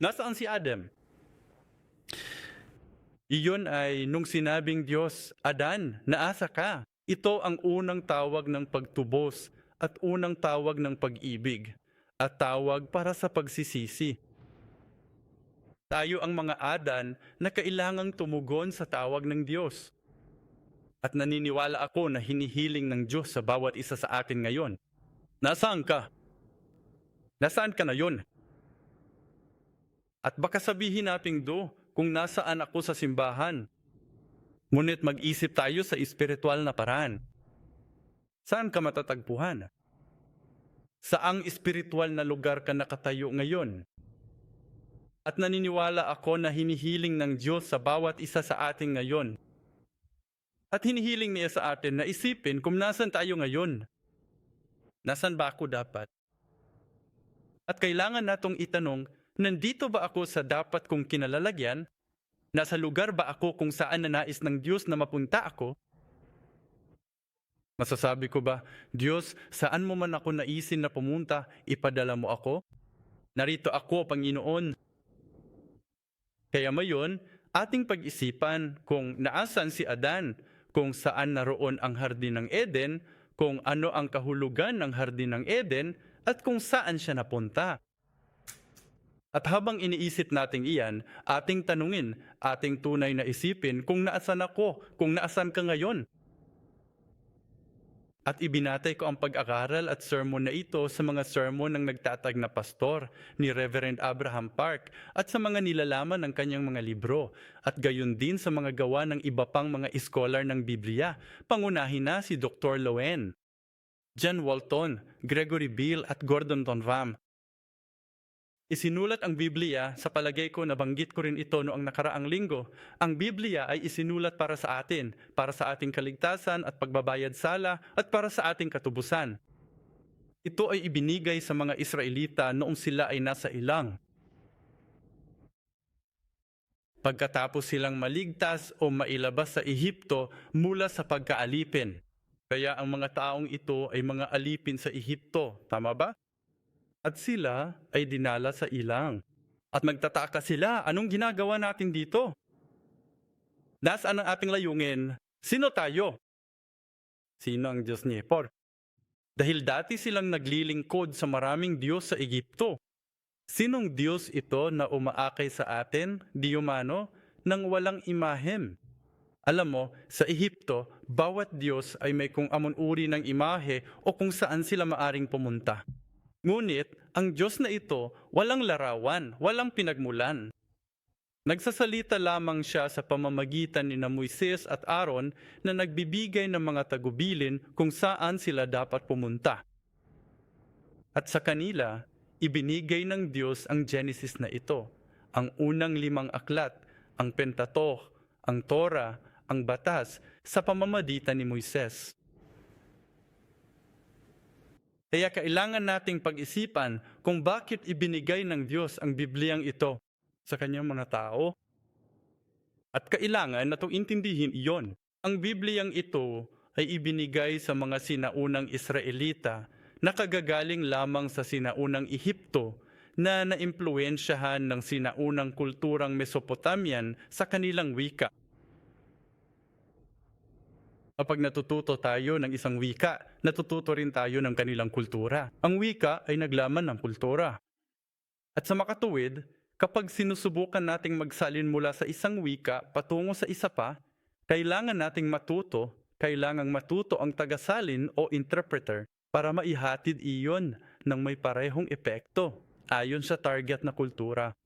Nasaan si Adam? Iyon ay nung sinabing Diyos, Adan, naasa ka? Ito ang unang tawag ng pagtubos at unang tawag ng pag-ibig at tawag para sa pagsisisi. Tayo ang mga Adan na kailangang tumugon sa tawag ng Diyos. At naniniwala ako na hinihiling ng Diyos sa bawat isa sa atin ngayon. Nasaan ka? Nasaan ka na yun? At baka sabihin nating kung nasaan ako sa simbahan. Ngunit mag-isip tayo sa espiritual na paraan. Saan ka matatagpuhan? Saang espiritual na lugar ka nakatayo ngayon? At naniniwala ako na hinihiling ng Diyos sa bawat isa sa atin ngayon. At hinihiling niya sa atin na isipin kung nasan tayo ngayon. Nasan ba ako dapat? At kailangan natong itanong, nandito ba ako sa dapat kong kinalalagyan? Nasa lugar ba ako kung saan nanais ng Diyos na mapunta ako? Masasabi ko ba, Diyos, saan mo man ako naisin na pumunta, ipadala mo ako? Narito ako, Panginoon. Kaya mayon, ating pag-isipan kung naasan si Adan, kung saan naroon ang Hardin ng Eden, kung ano ang kahulugan ng Hardin ng Eden, at kung saan siya napunta. At habang iniisip natin iyan, ating tanungin, ating tunay na isipin kung naasan ako, kung naasan ka ngayon. At ibinatay ko ang pag-aaral at sermon na ito sa mga sermon ng nagtatag na pastor ni Reverend Abraham Park at sa mga nilalaman ng kanyang mga libro at gayon din sa mga gawa ng iba pang mga iskolar ng Biblia, pangunahin na si Dr. Lowen, John Walton, Gregory Beale at Gordon Tonvam. Isinulat ang Biblia, sa palagay ko nabanggit ko rin ito noong nakaraang linggo. Ang Biblia ay isinulat para sa atin, para sa ating kaligtasan at pagbabayad sala at para sa ating katubusan. Ito ay ibinigay sa mga Israelita noong sila ay nasa ilang. Pagkatapos silang maligtas o mailabas sa Ehipto mula sa pagkaalipin. Kaya ang mga taong ito ay mga alipin sa Ehipto, tama ba? At sila ay dinala sa ilang. At magtataka sila, anong ginagawa natin dito? Nasaan ang ating layungin? Sino tayo? Sino ang Diyos ni Epor? Dahil dati silang naglilingkod sa maraming Diyos sa Ehipto. Sinong Diyos ito na umaakay sa atin, di umano, nang walang imahem? Alam mo, sa Ehipto, bawat Diyos ay may kung amon uri ng imahe o kung saan sila maaring pumunta. Ngunit, ang Diyos na ito, walang larawan, walang pinagmulan. Nagsasalita lamang siya sa pamamagitan ni Moises at Aaron na nagbibigay ng mga tagubilin kung saan sila dapat pumunta. At sa kanila, ibinigay ng Diyos ang Genesis na ito, ang unang 5 aklat, ang Pentateuch, ang Torah, ang Batas, sa pamamagitan ni Moises. Kaya kailangan nating pag-isipan kung bakit ibinigay ng Diyos ang Bibliang ito sa kanyang mga tao. At kailangan na itong intindihin iyon. Ang Bibliang ito ay ibinigay sa mga sinaunang Israelita na kagagaling lamang sa sinaunang Ehipto na naimpluwensyahan ng sinaunang kulturang Mesopotamian sa kanilang wika. Kapag natututo tayo ng isang wika, natututo rin tayo ng kanilang kultura. Ang wika ay naglaman ng kultura. At sa makatuwid, kapag sinusubukan nating magsalin mula sa isang wika patungo sa isa pa, kailangan nating kailangang matuto ang tagasalin o interpreter para maihatid iyon ng may parehong epekto ayon sa target na kultura.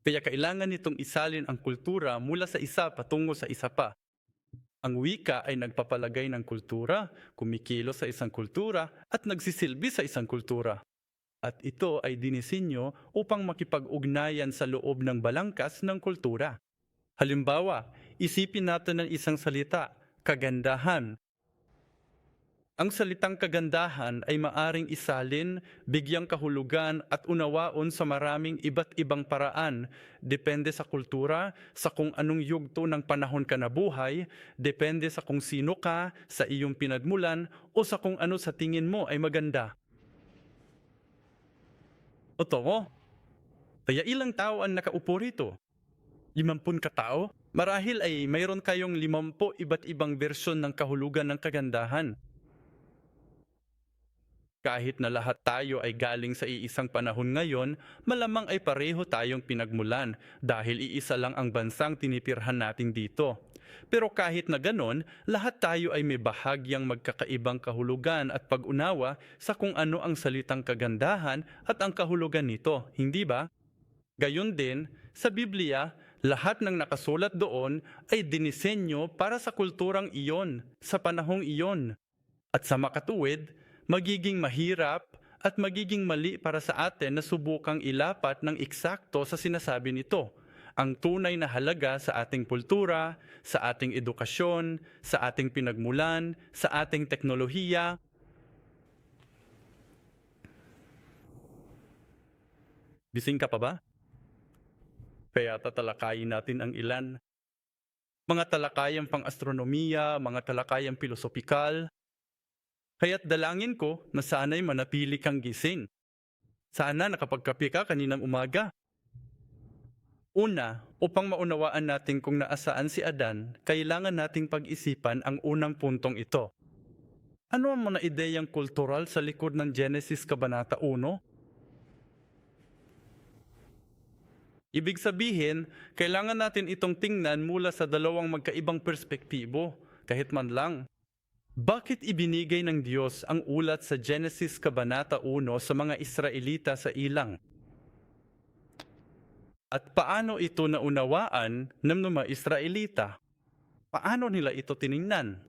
Kaya kailangan nitong isalin ang kultura mula sa isa patungo sa isa pa. Ang wika ay nagpapalagay ng kultura, kumikilos sa isang kultura at nagsisilbi sa isang kultura. At ito ay dinisenyo upang makipag-ugnayan sa loob ng balangkas ng kultura. Halimbawa, isipin natin ng isang salita, kagandahan. Ang salitang kagandahan ay maaring isalin, bigyang kahulugan at unawaon sa maraming iba't ibang paraan, depende sa kultura, sa kung anong yugto ng panahon ka nabuhay, depende sa kung sino ka, sa iyong pinagmulan, o sa kung ano sa tingin mo ay maganda. O to, Kaya ilang tao ang nakaupo rito? 50 katao? Marahil ay mayroon kayong 50 iba't ibang bersyon ng kahulugan ng kagandahan. Kahit na lahat tayo ay galing sa iisang panahon ngayon, malamang ay pareho tayong pinagmulan dahil iisa lang ang bansang tinipirhan natin dito. Pero kahit na ganon, lahat tayo ay may bahagyang magkakaibang kahulugan at pag-unawa sa kung ano ang salitang kagandahan at ang kahulugan nito, hindi ba? Gayon din, sa Biblia, lahat ng nakasulat doon ay dinisenyo para sa kulturang iyon, sa panahong iyon. At sa makatuwid, magiging mahirap at magiging mali para sa atin na subukang ilapat ng eksakto sa sinasabi nito ang tunay na halaga sa ating kultura, sa ating edukasyon, sa ating pinagmulan, sa ating teknolohiya. Gising ka pa ba? Kaya tatalakayin natin ang ilan. Mga talakayang pang-astronomiya, mga talakayang pilosopikal. Kaya't dalangin ko na sana'y manatili kang gising. Sana nakapagkape ka kaninang umaga. Una, upang maunawaan natin kung naasaan si Adan, kailangan nating pag-isipan ang unang puntong ito. Ano ang mga ideyang kultural sa likod ng Genesis Kabanata 1? Ibig sabihin, kailangan natin itong tingnan mula sa dalawang magkaibang perspektibo, kahit man lang. Bakit ibinigay ng Diyos ang ulat sa Genesis Kabanata 1 sa mga Israelita sa ilang? At paano ito naunawaan ng mga Israelita? Paano nila ito tiningnan?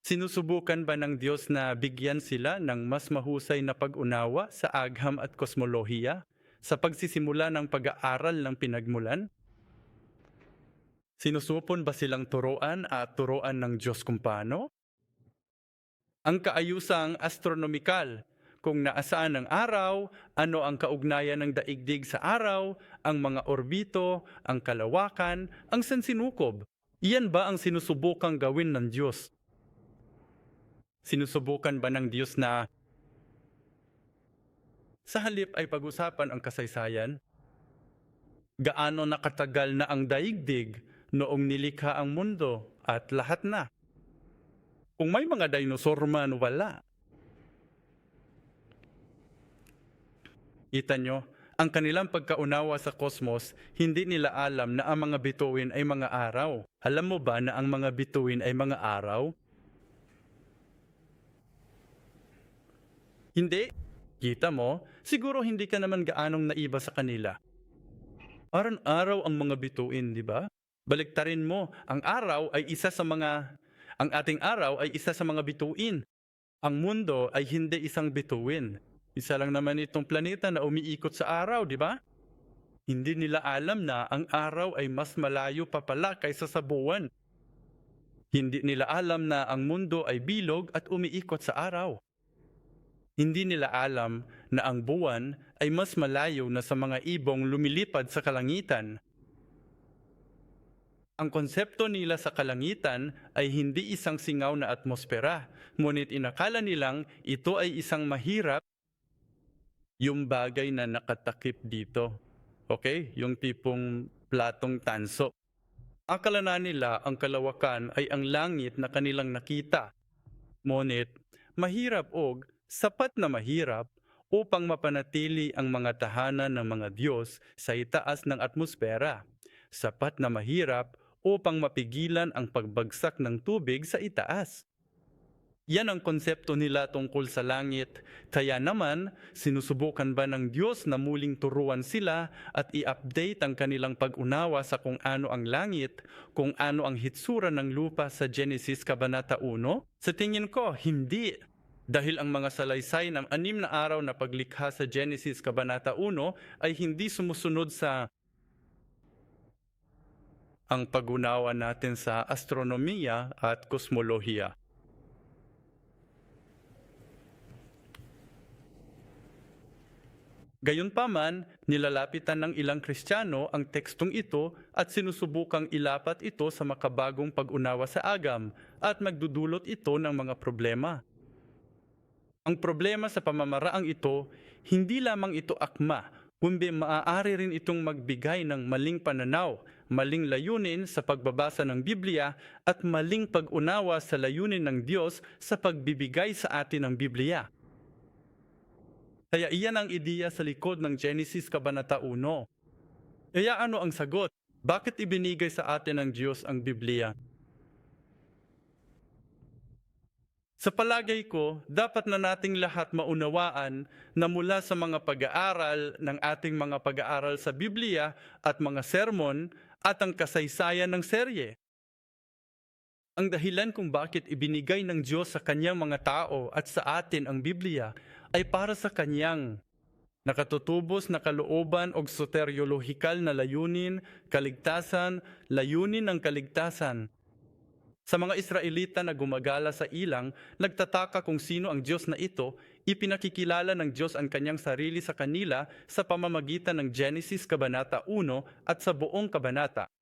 Sinusubukan ba ng Diyos na bigyan sila ng mas mahusay na pag-unawa sa agham at kosmolohiya sa pagsisimula ng pag-aaral ng pinagmulan? Sinusupon ba silang turuan at turuan ng Diyos kung paano? Ang kaayusang astronomikal, kung naasaan ang araw, ano ang kaugnayan ng daigdig sa araw, ang mga orbito, ang kalawakan, ang sansinukob. Iyan ba ang sinusubukang gawin ng Diyos? Sinusubukan ba ng Diyos na sa halip ay pag-usapan ang kasaysayan? Gaano nakatagal na ang daigdig noong nilikha ang mundo at lahat na? Kung may mga dinosaur man, wala. Kita nyo, ang kanilang pagkaunawa sa kosmos, hindi nila alam na ang mga bituin ay mga araw. Alam mo ba na ang mga bituin ay mga araw? Hindi. Kita mo, siguro hindi ka naman gaanong naiba sa kanila. Araw-araw ang mga bituin, di ba? Baliktarin mo, ang ating araw ay isa sa mga bituin. Ang mundo ay hindi isang bituin. Isa lang naman itong planeta na umiikot sa araw, di ba? Hindi nila alam na ang araw ay mas malayo pa pala kaysa sa buwan. Hindi nila alam na ang mundo ay bilog at umiikot sa araw. Hindi nila alam na ang buwan ay mas malayo na sa mga ibong lumilipad sa kalangitan. Ang konsepto nila sa kalangitan ay hindi isang singaw na atmosfera, ngunit inakala nilang ito ay isang mahirap, yung bagay na nakatakip dito. Okay? Yung tipong platong tanso. Akala na nila ang kalawakan ay ang langit na kanilang nakita. Ngunit, mahirap sapat na mahirap upang mapanatili ang mga tahanan ng mga Diyos sa itaas ng atmosfera. Sapat na mahirap upang mapigilan ang pagbagsak ng tubig sa itaas. Yan ang konsepto nila tungkol sa langit. Kaya naman, sinusubukan ba ng Diyos na muling turuan sila at i-update ang kanilang pag-unawa sa kung ano ang langit, kung ano ang hitsura ng lupa sa Genesis Kabanata 1? Sa tingin ko, hindi. Dahil ang mga salaysay ng 6 na araw na paglikha sa Genesis Kabanata 1 ay hindi sumusunod sa ang pag-unawa natin sa astronomiya at kosmolohiya. Gayunpaman, nilalapitan ng ilang Kristiyano ang tekstong ito at sinusubukang ilapat ito sa makabagong pag-unawa sa agam at magdudulot ito ng mga problema. Ang problema sa pamamaraang ito, hindi lamang ito akma, kundi maaari rin itong magbigay ng maling pananaw, maling layunin sa pagbabasa ng Biblia at maling pag-unawa sa layunin ng Diyos sa pagbibigay sa atin ng Biblia. Kaya iyan ang ideya sa likod ng Genesis Kabanata 1. Kaya ano ang sagot? Bakit ibinigay sa atin ng Diyos ang Biblia? Sa palagay ko, dapat na nating lahat maunawaan na mula sa mga pag-aaral ng ating mga pag-aaral sa Biblia at mga sermon at ang kasaysayan ng serye. Ang dahilan kung bakit ibinigay ng Diyos sa kanyang mga tao at sa atin ang Biblia ay para sa kanyang nakatutubos na kalooban o soteryolohikal na layunin, kaligtasan, layunin ng kaligtasan. Sa mga Israelita na gumagala sa ilang, nagtataka kung sino ang Diyos na ito, ipinakikilala ng Diyos ang kanyang sarili sa kanila sa pamamagitan ng Genesis Kabanata 1 at sa buong kabanata.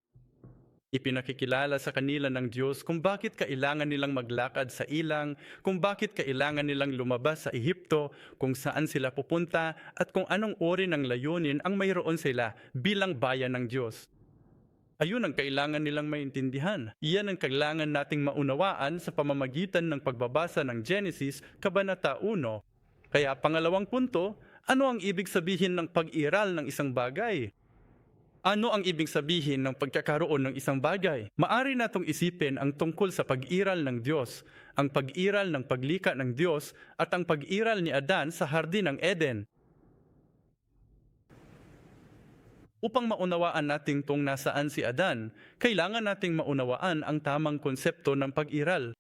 Ipinakikilala sa kanila ng Diyos kung bakit kailangan nilang maglakad sa ilang, kung bakit kailangan nilang lumabas sa Ehipto, kung saan sila pupunta, at kung anong uri ng layunin ang mayroon sila bilang bayan ng Diyos. Ayun ang kailangan nilang maintindihan. Iyan ang kailangan nating maunawaan sa pamamagitan ng pagbabasa ng Genesis, Kabanata 1. Kaya pangalawang punto, ano ang ibig sabihin ng pag-iral ng isang bagay? Ano ang ibig sabihin ng pagkakaroon ng isang bagay? Maari natong isipin ang tungkol sa pag-iral ng Diyos, ang pag-iral ng paglikha ng Diyos at ang pag-iral ni Adan sa Hardin ng Eden. Upang maunawaan natin kung nasaan si Adan, kailangan nating maunawaan ang tamang konsepto ng pag-iral.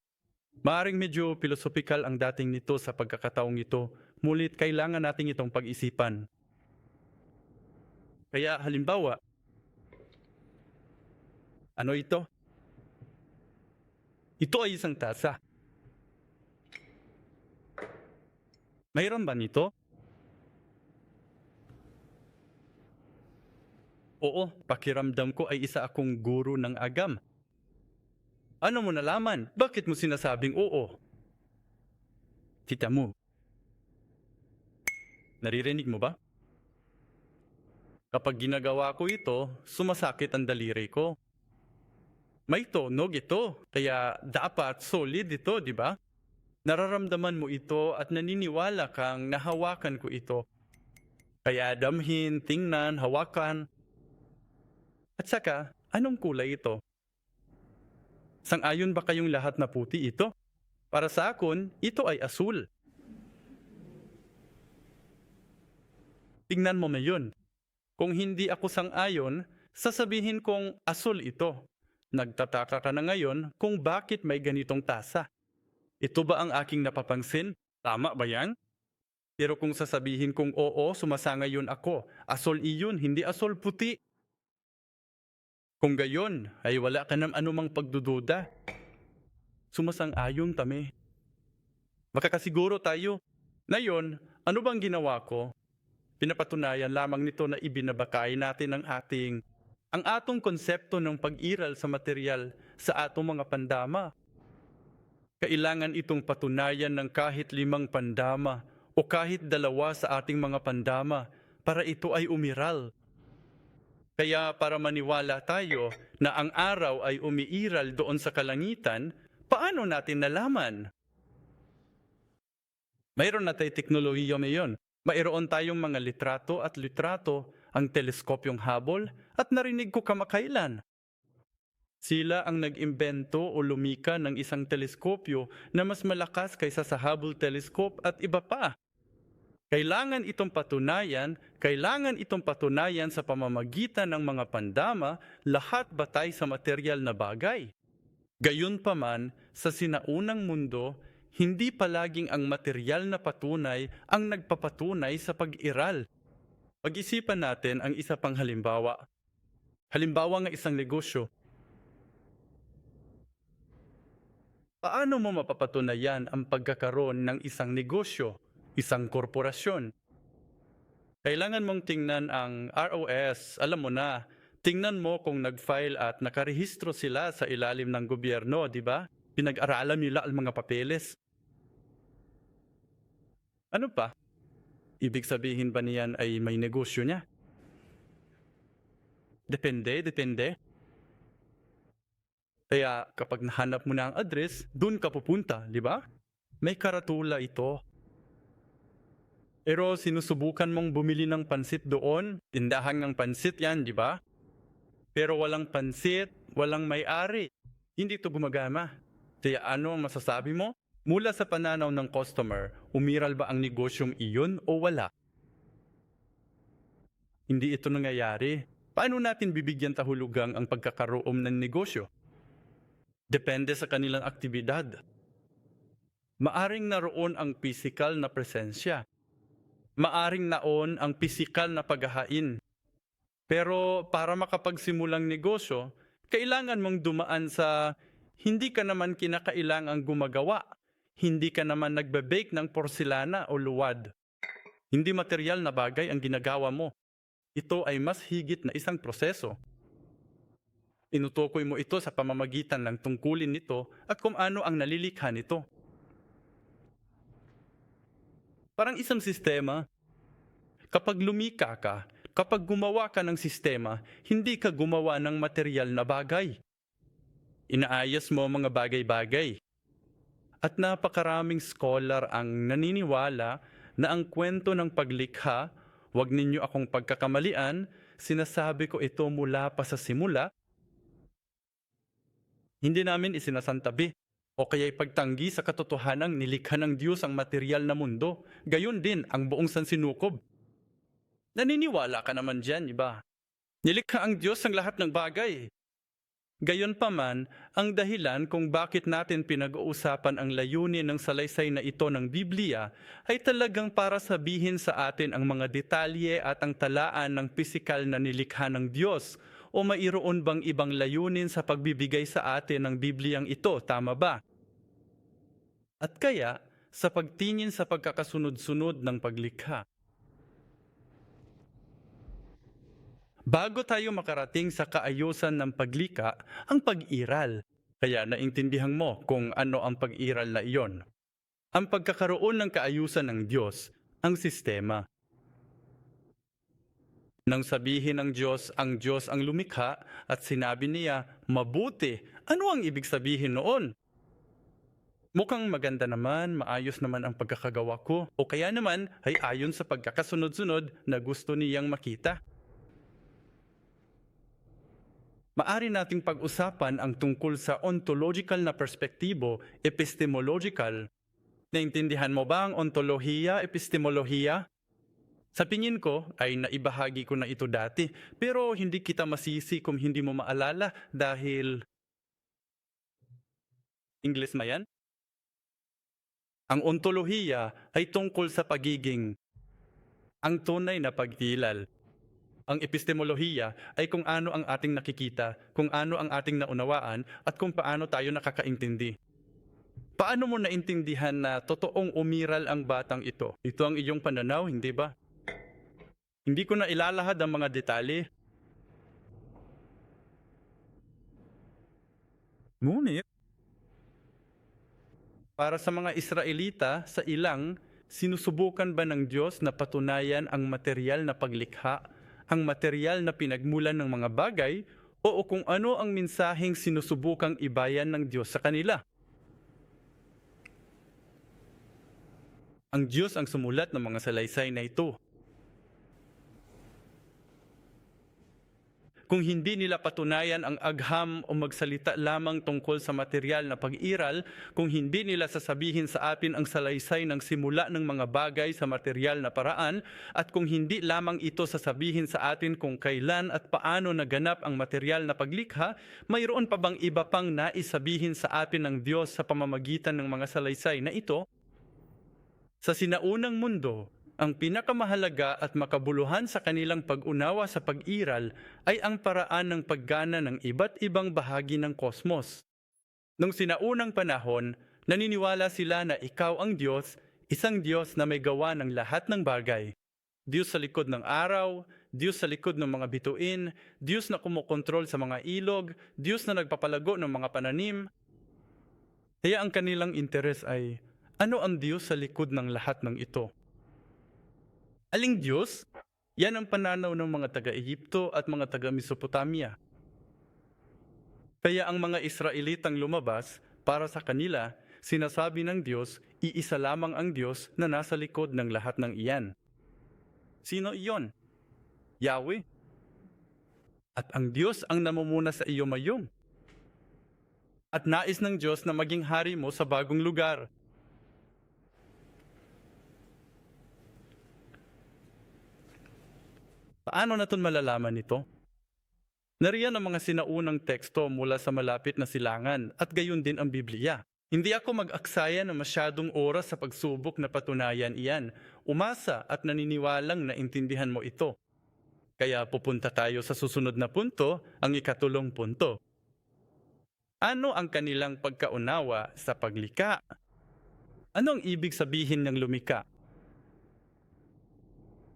Maaring medyo pilosopikal ang dating nito sa pagkakataong ito, mulit kailangan nating itong pag-isipan. Kaya halimbawa, ano ito? Ito ay isang tasa. Mayroon ba nito? Oo, pakiramdam ko ay isa akong guro ng agam. Ano mo nalaman? Bakit mo sinasabing oo? Kita mo. Naririnig mo ba? Kapag ginagawa ko ito, sumasakit ang daliri ko. May tunog ito, kaya dapat solid ito, di ba? Nararamdaman mo ito at naniniwala kang nahawakan ko ito. Kaya damhin, tingnan, hawakan. At saka, anong kulay ito? Sang-ayon ba kayong lahat na puti ito? Para sa akin, ito ay asul. Tingnan mo ngayon. Kung hindi ako sang-ayon, sasabihin kong asul ito. Nagtataka ka na ngayon kung bakit may ganitong tasa. Ito ba ang aking napapansin? Tama ba yan? Pero kung sasabihin kong oo, sumasangayon ako. Asul iyon, hindi asul puti. Kung gayon, ay wala ka ng anumang pagdududa. Sumasang-ayon kami. Makakasiguro tayo. Ngayon, ano bang ginawa ko? Pinapatunayan lamang nito na ibinabakay natin ang atong konsepto ng pag-iral sa material sa atong mga pandama. Kailangan itong patunayan ng kahit 5 pandama o kahit 2 sa ating mga pandama para ito ay umiral. Kaya para maniwala tayo na ang araw ay umiiral doon sa kalangitan, paano natin nalaman? Mayroon na tayong teknolohiya ngayon. Mayroon tayong mga litrato, ang teleskopyong Hubble, at narinig ko kamakailan. Sila ang nag-imbento o lumika ng isang teleskopyo na mas malakas kaysa sa Hubble telescope at iba pa. Kailangan itong patunayan sa pamamagitan ng mga pandama, lahat batay sa material na bagay. Gayunpaman, sa sinaunang mundo, hindi palaging ang material na patunay ang nagpapatunay sa pag-iral. Pag-isipan natin ang isa pang halimbawa. Halimbawa ng isang negosyo. Paano mo mapapatunayan ang pagkakaroon ng isang negosyo? Isang korporasyon. Kailangan mong tingnan ang ROS, alam mo na. Tingnan mo kung nag-file at nakarehistro sila sa ilalim ng gobyerno, di ba? Pinag-aralan nila ang mga papeles. Ano pa? Ibig sabihin ba niyan ay may negosyo niya? Depende. Kaya kapag nahanap mo na ang address, dun ka pupunta, di ba? May karatula ito. Pero sinusubukan mong bumili ng pansit doon, tindahan ng pansit yan, di ba? Pero walang pansit, walang may-ari. Hindi ito gumagama. Kaya ano ang masasabi mo? Mula sa pananaw ng customer, umiral ba ang negosyong iyon o wala? Hindi ito nangyayari. Paano natin bibigyan tahulugang ang pagkakaroon ng negosyo? Depende sa kanilang aktibidad. Maaring naroon ang pisikal na presensya. Maaring naon ang pisikal na paghahain. Pero para makapagsimulang negosyo, kailangan mong dumaan sa hindi ka naman kinakailangang gumagawa. Hindi ka naman nagbe-bake ng porselana o luwad. Hindi material na bagay ang ginagawa mo. Ito ay mas higit na isang proseso. Inutukoy mo ito sa pamamagitan ng tungkulin nito at kung ano ang nalilikha nito. Parang isang sistema. Kapag lumika ka, kapag gumawa ka ng sistema, hindi ka gumawa ng material na bagay. Inaayos mo mga bagay-bagay. At napakaraming scholar ang naniniwala na ang kwento ng paglikha, wag ninyo akong pagkakamalian, sinasabi ko ito mula pa sa simula, hindi namin isinasantabi o kaya ipagtanggi sa katotohanang nilikha ng Diyos ang material na mundo, gayon din ang buong sansinukob. Naniniwala ka naman dyan, iba? Nilikha ang Diyos ang lahat ng bagay. Gayon pa man, ang dahilan kung bakit natin pinag-uusapan ang layunin ng salaysay na ito ng Biblia ay talagang para sabihin sa atin ang mga detalye at ang talaan ng pisikal na nilikha ng Diyos o mayroon bang ibang layunin sa pagbibigay sa atin ng Bibliang ito, tama ba? At kaya, sa pagtingin sa pagkakasunod-sunod ng paglikha, bago tayo makarating sa kaayusan ng paglikha, ang pag-iral. Kaya naintindihan mo kung ano ang pag-iral na iyon. Ang pagkakaroon ng kaayusan ng Diyos, ang sistema. Nang sabihin ng Diyos ang lumikha at sinabi niya, mabuti, ano ang ibig sabihin noon? Mukhang maganda naman, maayos naman ang pagkakagawa ko, o kaya naman ay ayon sa pagkakasunod-sunod na gusto niyang makita. Maari nating pag-usapan ang tungkol sa ontological na perspektibo, epistemological. Naintindihan mo ba ang ontolohiya, epistemolohiya? Sa tingin ko ay naibahagi ko na ito dati, pero hindi kita masisi kung hindi mo maalala dahil English ma yan? Ang ontolohiya ay tungkol sa pagiging ang tunay na pagkilal. Ang epistemolohiya ay kung ano ang ating nakikita, kung ano ang ating naunawaan, at kung paano tayo nakakaintindi. Paano mo naintindihan na totoong umiral ang batang ito? Ito ang iyong pananaw, hindi ba? Hindi ko na ilalahad ang mga detalye. Ngunit, para sa mga Israelita, sa ilang, sinusubukan ba ng Diyos na patunayan ang material na paglikha, ang material na pinagmulan ng mga bagay, o kung ano ang mensaheng sinusubukang ibayan ng Diyos sa kanila? Ang Diyos ang sumulat ng mga salaysay na ito. Kung hindi nila patunayan ang agham o magsalita lamang tungkol sa material na pag-iral, kung hindi nila sasabihin sa atin ang salaysay ng simula ng mga bagay sa material na paraan, at kung hindi lamang ito sasabihin sa atin kung kailan at paano naganap ang material na paglikha, mayroon pa bang iba pang nais sabihin sa atin ng Diyos sa pamamagitan ng mga salaysay na ito? Sa sinaunang mundo, ang pinakamahalaga at makabuluhan sa kanilang pag-unawa sa pag-iral ay ang paraan ng paggana ng iba't ibang bahagi ng kosmos. Nung sinaunang panahon, naniniwala sila na ikaw ang Diyos, isang Diyos na may gawa ng lahat ng bagay. Diyos sa likod ng araw, Diyos sa likod ng mga bituin, Diyos na kumokontrol sa mga ilog, Diyos na nagpapalago ng mga pananim. Kaya ang kanilang interes ay, ano ang Diyos sa likod ng lahat ng ito? Aling Diyos? Yan ang pananaw ng mga taga-Ehipto at mga taga-Mesopotamia. Kaya ang mga Israelitang lumabas, para sa kanila, sinasabi ng Diyos, iisa lamang ang Diyos na nasa likod ng lahat ng iyan. Sino iyon? Yahweh. At ang Diyos ang namumuna sa iyo mayong. At nais ng Diyos na maging hari mo sa bagong lugar. Paano natin malalaman ito? Nariyan ang mga sinaunang teksto mula sa malapit na silangan at gayon din ang Biblia. Hindi ako mag-aksaya ng masyadong oras sa pagsubok na patunayan iyan. Umasa at naniniwalang naintindihan mo ito. Kaya pupunta tayo sa susunod na punto, ang ikatulong punto. Ano ang kanilang pagkaunawa sa paglikha? Ano ang ibig sabihin ng lumikha?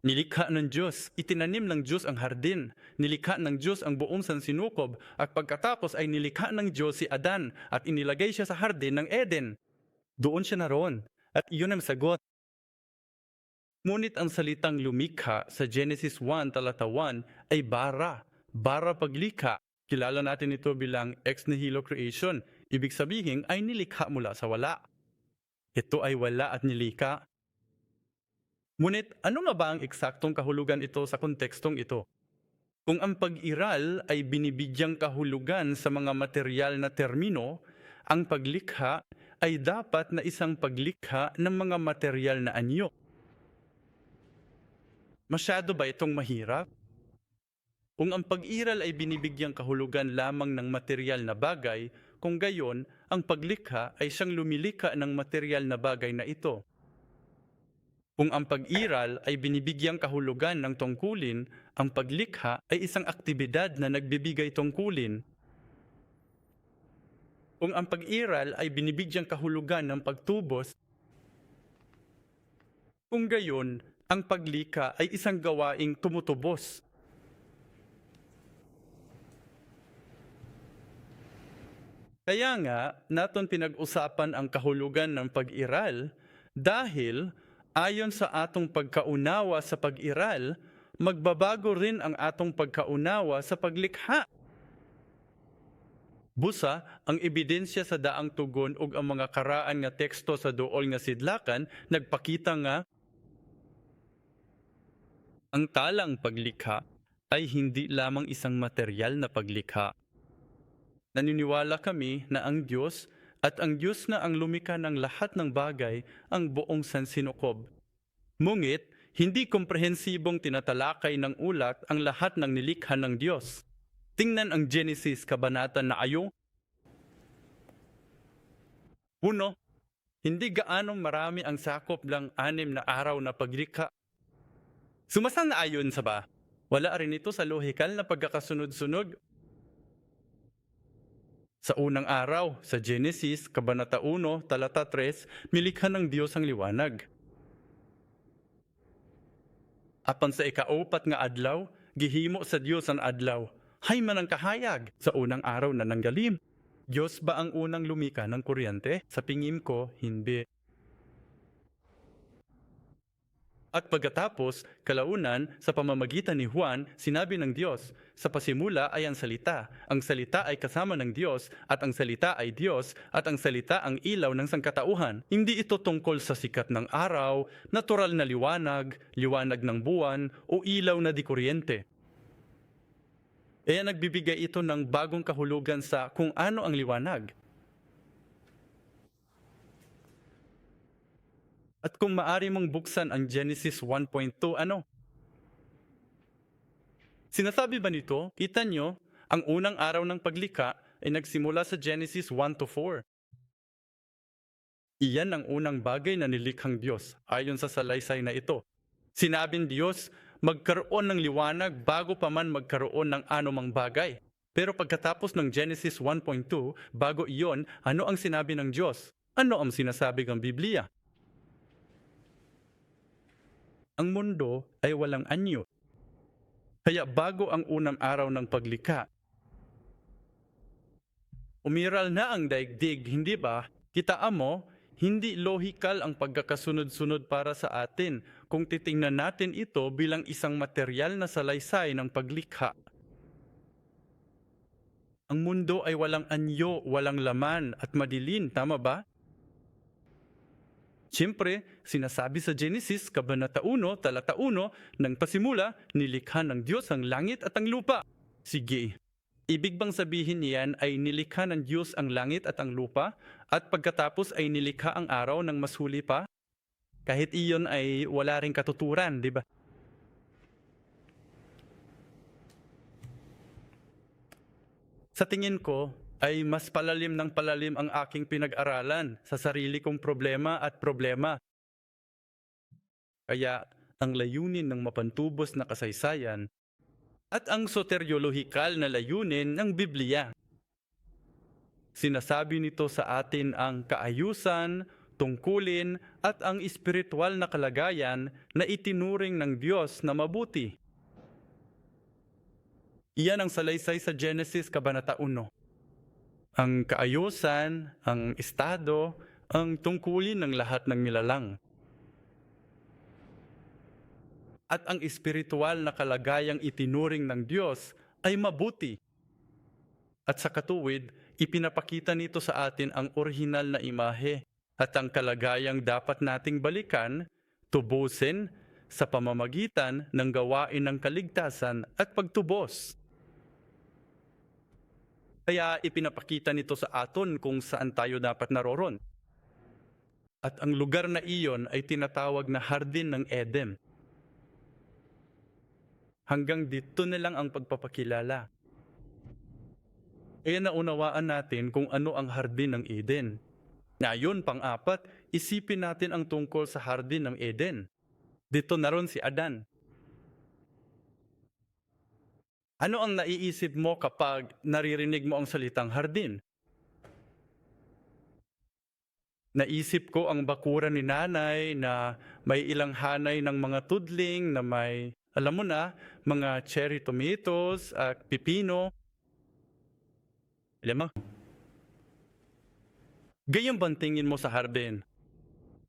Nilikha ng Diyos, itinanim ng Diyos ang hardin, nilikha ng Diyos ang buong sansinukob, at pagkatapos ay nilikha ng Diyos si Adan at inilagay siya sa hardin ng Eden. Doon siya naroon, at iyon ang sagot. Ngunit ang salitang lumikha sa Genesis 1 talata 1 ay bara paglikha. Kilala natin ito bilang ex nihilo creation, ibig sabihin ay nilikha mula sa wala. Ito ay wala at nilikha. Ngunit ano nga ba ang eksaktong kahulugan ito sa kontekstong ito? Kung ang pag-iral ay binibigyang kahulugan sa mga material na termino, ang paglikha ay dapat na isang paglikha ng mga material na anyo. Masyado ba itong mahirap? Kung ang pag-iral ay binibigyang kahulugan lamang ng material na bagay, kung gayon, ang paglikha ay siyang lumilika ng material na bagay na ito. Kung ang pag-iral ay binibigyang kahulugan ng tungkulin, ang paglikha ay isang aktibidad na nagbibigay tungkulin. Kung ang pag-iral ay binibigyang kahulugan ng pagtubos, kung gayon, ang paglikha ay isang gawaing tumutubos. Kaya nga, naton pinag-usapan ang kahulugan ng pag-iral dahil ayon sa atong pagkaunawa sa pag-iral, magbabago rin ang atong pagkaunawa sa paglikha. Busa, ang ebidensya sa daang tugon ug ang mga karaan nga teksto sa duol nga sidlakan nagpakita nga ang talang paglikha ay hindi lamang isang material na paglikha. Naniniwala kami na ang Diyos at ang Diyos na ang lumikha ng lahat ng bagay ang buong sansinukob. Ngunit, hindi komprehensibong tinatalakay ng ulat ang lahat ng nilikha ng Diyos. Tingnan ang Genesis kabanata na 1. Hindi gaanong marami ang sakop lang 6 na araw na paglikha. Sumasang ayon sa ba? Wala rin ito sa lohikal na pagkakasunod-sunod. Sa unang araw, sa Genesis, Kabanata 1, Talata 3, nilikha ng Diyos ang liwanag. Apan sa ika-4 nga adlaw, gihimo sa Diyos ang adlaw. Hay man ang kahayag sa unang araw na nanggalim. Diyos ba ang unang lumika ng kuryente? Sa pingin ko, hindi. At pagkatapos, kalaunan, sa pamamagitan ni Juan, sinabi ng Diyos, sa pasimula ay ang salita ay kasama ng Diyos, at ang salita ay Diyos, at ang salita ang ilaw ng sangkatauhan. Hindi ito tungkol sa sikat ng araw, natural na liwanag, liwanag ng buwan, o ilaw na di kuryente. Kaya nagbibigay ito ng bagong kahulugan sa kung ano ang liwanag. At kung maari mong buksan ang Genesis 1.2, ano? Sinasabi ba nito, kita nyo, ang unang araw ng paglikha ay nagsimula sa Genesis 1-4. Iyan ang unang bagay na nilikhang Diyos, ayon sa salaysay na ito. Sinabing Diyos, magkaroon ng liwanag bago pa man magkaroon ng anumang bagay. Pero pagkatapos ng Genesis 1.2, bago iyon, ano ang sinabi ng Diyos? Ano ang sinasabi ng Biblia? Ang mundo ay walang anyo. Kaya bago ang unang araw ng paglikha, umiral na ang daigdig, hindi ba? Kitaan mo, Hindi lohikal ang pagkakasunod-sunod para sa atin kung titingnan natin ito bilang isang materyal na salaysay ng paglikha. Ang mundo ay walang anyo, walang laman at madilim, tama ba? Siyempre, sinasabi sa Genesis, Kabanata 1, Talata 1, nang pasimula, nilikha ng Diyos ang langit at ang lupa. Sige, ibig bang sabihin niyan ay nilikha ng Diyos ang langit at ang lupa at pagkatapos ay nilikha ang araw ng mas huli pa? Kahit iyon ay wala ring katuturan, di ba? Sa tingin ko, ay mas palalim ng palalim ang aking pinag-aralan sa sarili kong problema at problema. Kaya ang layunin ng mapantubos na kasaysayan at ang soteryolohikal na layunin ng Biblia. Sinasabi nito sa atin ang kaayusan, tungkulin at ang espiritual na kalagayan na itinuring ng Diyos na mabuti. Iyan ang salaysay sa Genesis Kabanata 1. Ang kaayusan, ang estado, ang tungkulin ng lahat ng nilalang. At ang espiritual na kalagayang itinuring ng Diyos ay mabuti. At sa katuwid, ipinapakita nito sa atin ang orihinal na imahe at ang kalagayang dapat nating balikan, tubusin sa pamamagitan ng gawain ng kaligtasan at pagtubos. Kaya ipinapakita nito sa aton kung saan tayo dapat naroon. At ang lugar na iyon ay tinatawag na Hardin ng Eden. Hanggang dito na lang ang pagpapakilala. Kaya naunawaan natin kung ano ang Hardin ng Eden. Ngayon, pang-apat, isipin natin ang tungkol sa Hardin ng Eden. Dito naroon si Adan. Ano ang naiisip mo kapag naririnig mo ang salitang hardin? Naisip ko ang bakuran ni nanay na may ilang hanay ng mga tudling na may, alam mo na, mga cherry tomatoes at pipino. Alam mo? Gayong bang tingin mo sa hardin?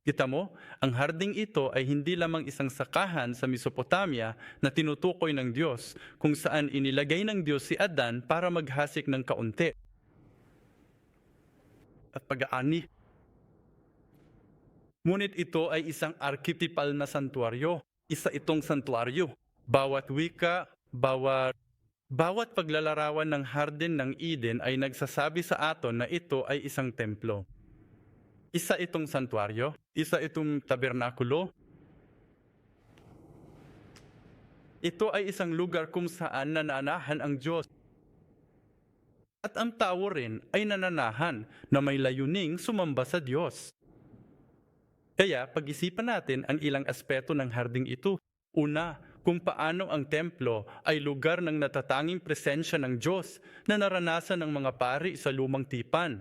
Kita mo, ang harding ito ay hindi lamang isang sakahan sa Mesopotamia na tinutukoy ng Diyos, kung saan inilagay ng Diyos si Adan para maghasik ng kaunti at pag-aani. Ngunit ito ay isang archetypal na santuaryo. Isa itong santuaryo. Bawat wika, bawat paglalarawan ng hardin ng Eden ay nagsasabi sa aton na ito ay isang templo. Isa itong santuaryo, isa itong tabernakulo. Ito ay isang lugar kung saan nananahan ang Diyos. At ang tao rin ay nananahan na may layuning sumamba sa Diyos. Kaya pag-isipan natin ang ilang aspeto ng harding ito. Una, kung paano ang templo ay lugar ng natatanging presensya ng Diyos na naranasan ng mga pari sa lumang tipan.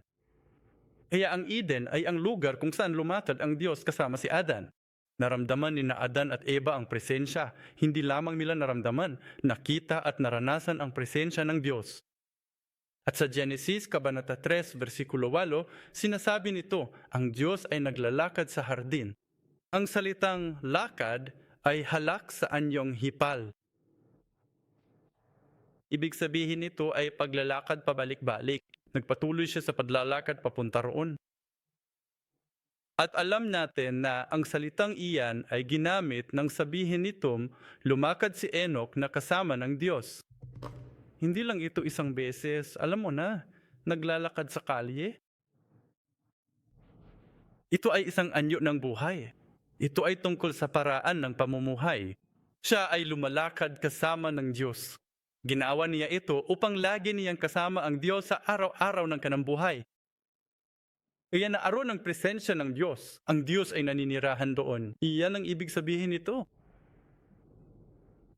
Kaya ang Eden ay ang lugar kung saan lumatad ang Diyos kasama si Adan. Naramdaman ni na Adan at Eva ang presensya. Hindi lamang nila naramdaman, nakita at naranasan ang presensya ng Diyos. At sa Genesis, Kabanata 3, versikulo 8, sinasabi nito, ang Diyos ay naglalakad sa hardin. Ang salitang lakad ay halak sa anyong hipal. Ibig sabihin nito ay paglalakad pabalik-balik. Nagpatuloy siya sa paglalakad papunta roon. At alam natin na ang salitang iyan ay ginamit nang sabihin nitong lumakad si Enoch na kasama ng Diyos. Hindi lang ito isang beses, alam mo na, naglalakad sa kalye. Ito ay isang anyo ng buhay. Ito ay tungkol sa paraan ng pamumuhay. Siya ay lumalakad kasama ng Diyos. Ginawa niya ito upang lagi niyang kasama ang Diyos sa araw-araw ng kanang buhay. Kaya naaroon ang presensya ng Diyos. Ang Diyos ay naninirahan doon. Iyan ang ibig sabihin nito.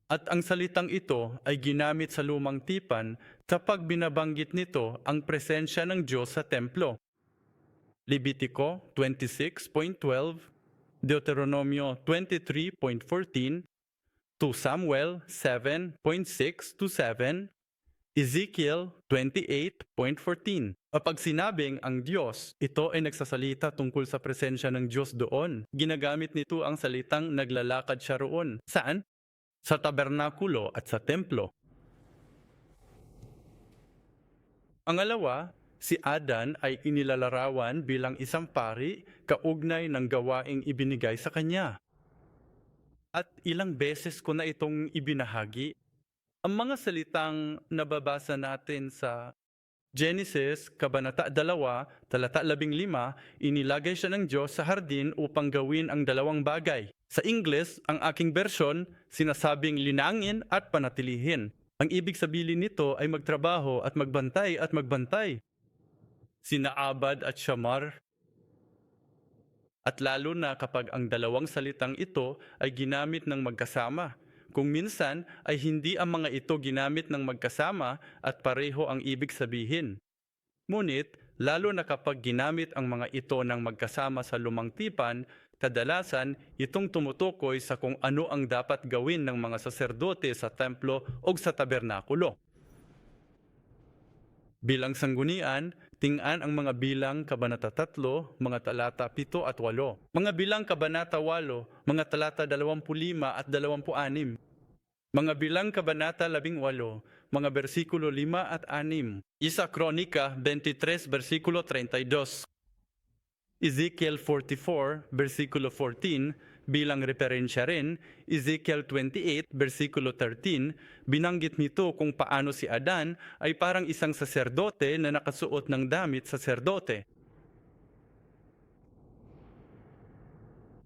At ang salitang ito ay ginamit sa lumang tipan kapag binabanggit nito ang presensya ng Diyos sa templo. Levitico 26.12, Deuteronomio 23.14, 2 Samuel 7.6-7, Ezekiel 28.14. Kapag sinabing ang Diyos, ito ay nagsasalita tungkol sa presensya ng Diyos doon. Ginagamit nito ang salitang naglalakad siya roon. Saan? Sa tabernakulo at sa templo. Pangalawa, si Adan ay inilalarawan bilang isang pari kaugnay ng gawaing ibinigay sa kanya. At ilang beses ko na itong ibinahagi. Ang mga salitang nababasa natin sa Genesis, Kabanata 2, talata 15, inilagay siya ng Diyos sa hardin upang gawin ang dalawang bagay. Sa English, ang aking version, sinasabing linangin at panatilihin. Ang ibig sabihin nito ay magtrabaho at magbantay at magbantay. Sina Abad at Shamar. At lalo na kapag ang dalawang salitang ito ay ginamit ng magkasama. Kung minsan ay hindi ang mga ito ginamit ng magkasama at pareho ang ibig sabihin. Ngunit, lalo na kapag ginamit ang mga ito ng magkasama sa lumang tipan, kadalasan itong tumutukoy sa kung ano ang dapat gawin ng mga saserdote sa templo o sa tabernakulo. Bilang sanggunian, tingnan ang mga bilang Kabanata 3, mga talata 7 at 8. Mga bilang Kabanata 8, mga talata 25 at 26. Mga bilang Kabanata 18, mga bersikulo 5 at 6. Isa Kronika 23, bersikulo 32. Ezekiel 44, bersikulo 14, bilang referensya rin, Ezekiel 28, bersikulo 13, binanggit nito kung paano si Adan ay parang isang saserdote na nakasuot ng damit saserdote.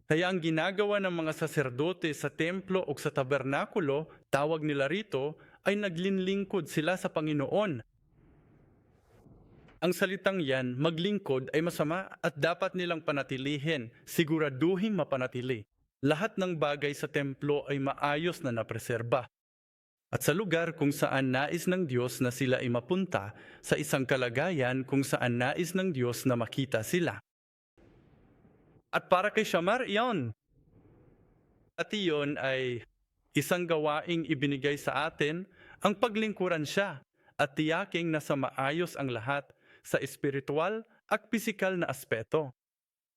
Kaya ang ginagawa ng mga saserdote sa templo o sa tabernakulo, tawag nila rito, ay naglinlingkod sila sa Panginoon. Ang salitang yan, maglingkod, ay masama at dapat nilang panatilihin, siguraduhin mapanatili. Lahat ng bagay sa templo ay maayos na napreserba. At sa lugar kung saan nais ng Diyos na sila ay mapunta, sa isang kalagayan kung saan nais ng Diyos na makita sila. At para kay Shamar, iyon. At iyon ay isang gawaing ibinigay sa atin, ang paglingkuran siya at tiyaking nasa maayos ang lahat sa espiritual at pisikal na aspeto.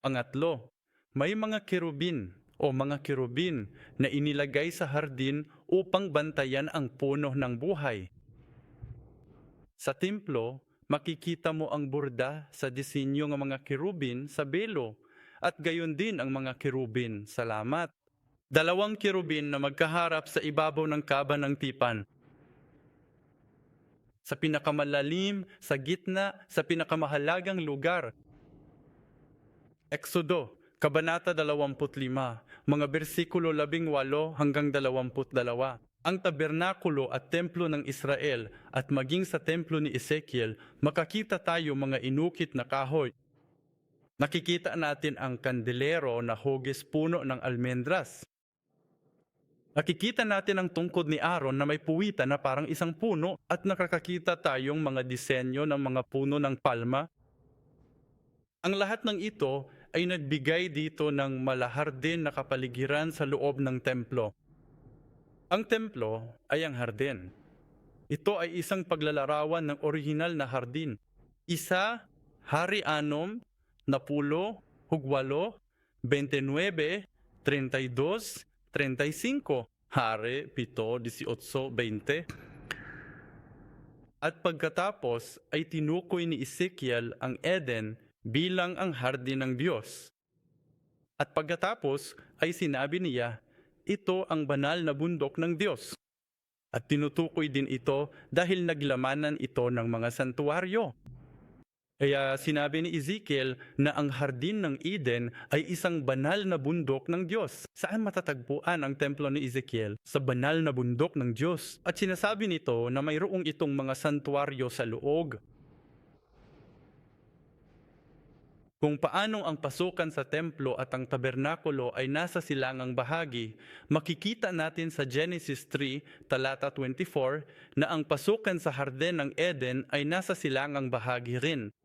Pangatlo, may mga kerubin o mga kerubin na inilagay sa hardin upang bantayan ang puno ng buhay. Sa templo, makikita mo ang burda sa disenyo ng mga kerubin sa belo at gayon din ang mga kerubin. Salamat. Dalawang kerubin na magkaharap sa ibabaw ng kaba ng tipan. Sa pinakamalalim, sa gitna, sa pinakamahalagang lugar. Exodo, Kabanata 25, mga bersikulo 18 hanggang 22. Ang tabernakulo at templo ng Israel at maging sa templo ni Ezekiel, makakita tayo mga inukit na kahoy. Nakikita natin ang kandelero na hugis puno ng almendras. Nakikita natin ang tungkod ni Aaron na may puwitan na parang isang puno at nakakakita tayong mga disenyo ng mga puno ng palma. Ang lahat ng ito ay nagbigay dito ng malahardin na kapaligiran sa loob ng templo. Ang templo ay ang hardin. Ito ay isang paglalarawan ng orihinal na hardin. Isa, Hari 6, Napulo, Hugwalo, 29, 32, 35, Hari 7, 18, 20. At pagkatapos ay tinukoy ni Ezekiel ang Eden bilang ang hardin ng Diyos. At pagkatapos ay sinabi niya, ito ang banal na bundok ng Diyos. At tinutukoy din ito dahil naglamanan ito ng mga santuaryo. Kaya sinabi ni Ezekiel na ang hardin ng Eden ay isang banal na bundok ng Diyos. Saan matatagpuan ang templo ni Ezekiel? Sa banal na bundok ng Diyos. At sinasabi nito na mayroong itong mga santuaryo sa loob. Kung paanong ang pasukan sa templo at ang tabernakulo ay nasa silangang bahagi, makikita natin sa Genesis 3, talata 24, na ang pasukan sa hardin ng Eden ay nasa silangang bahagi rin.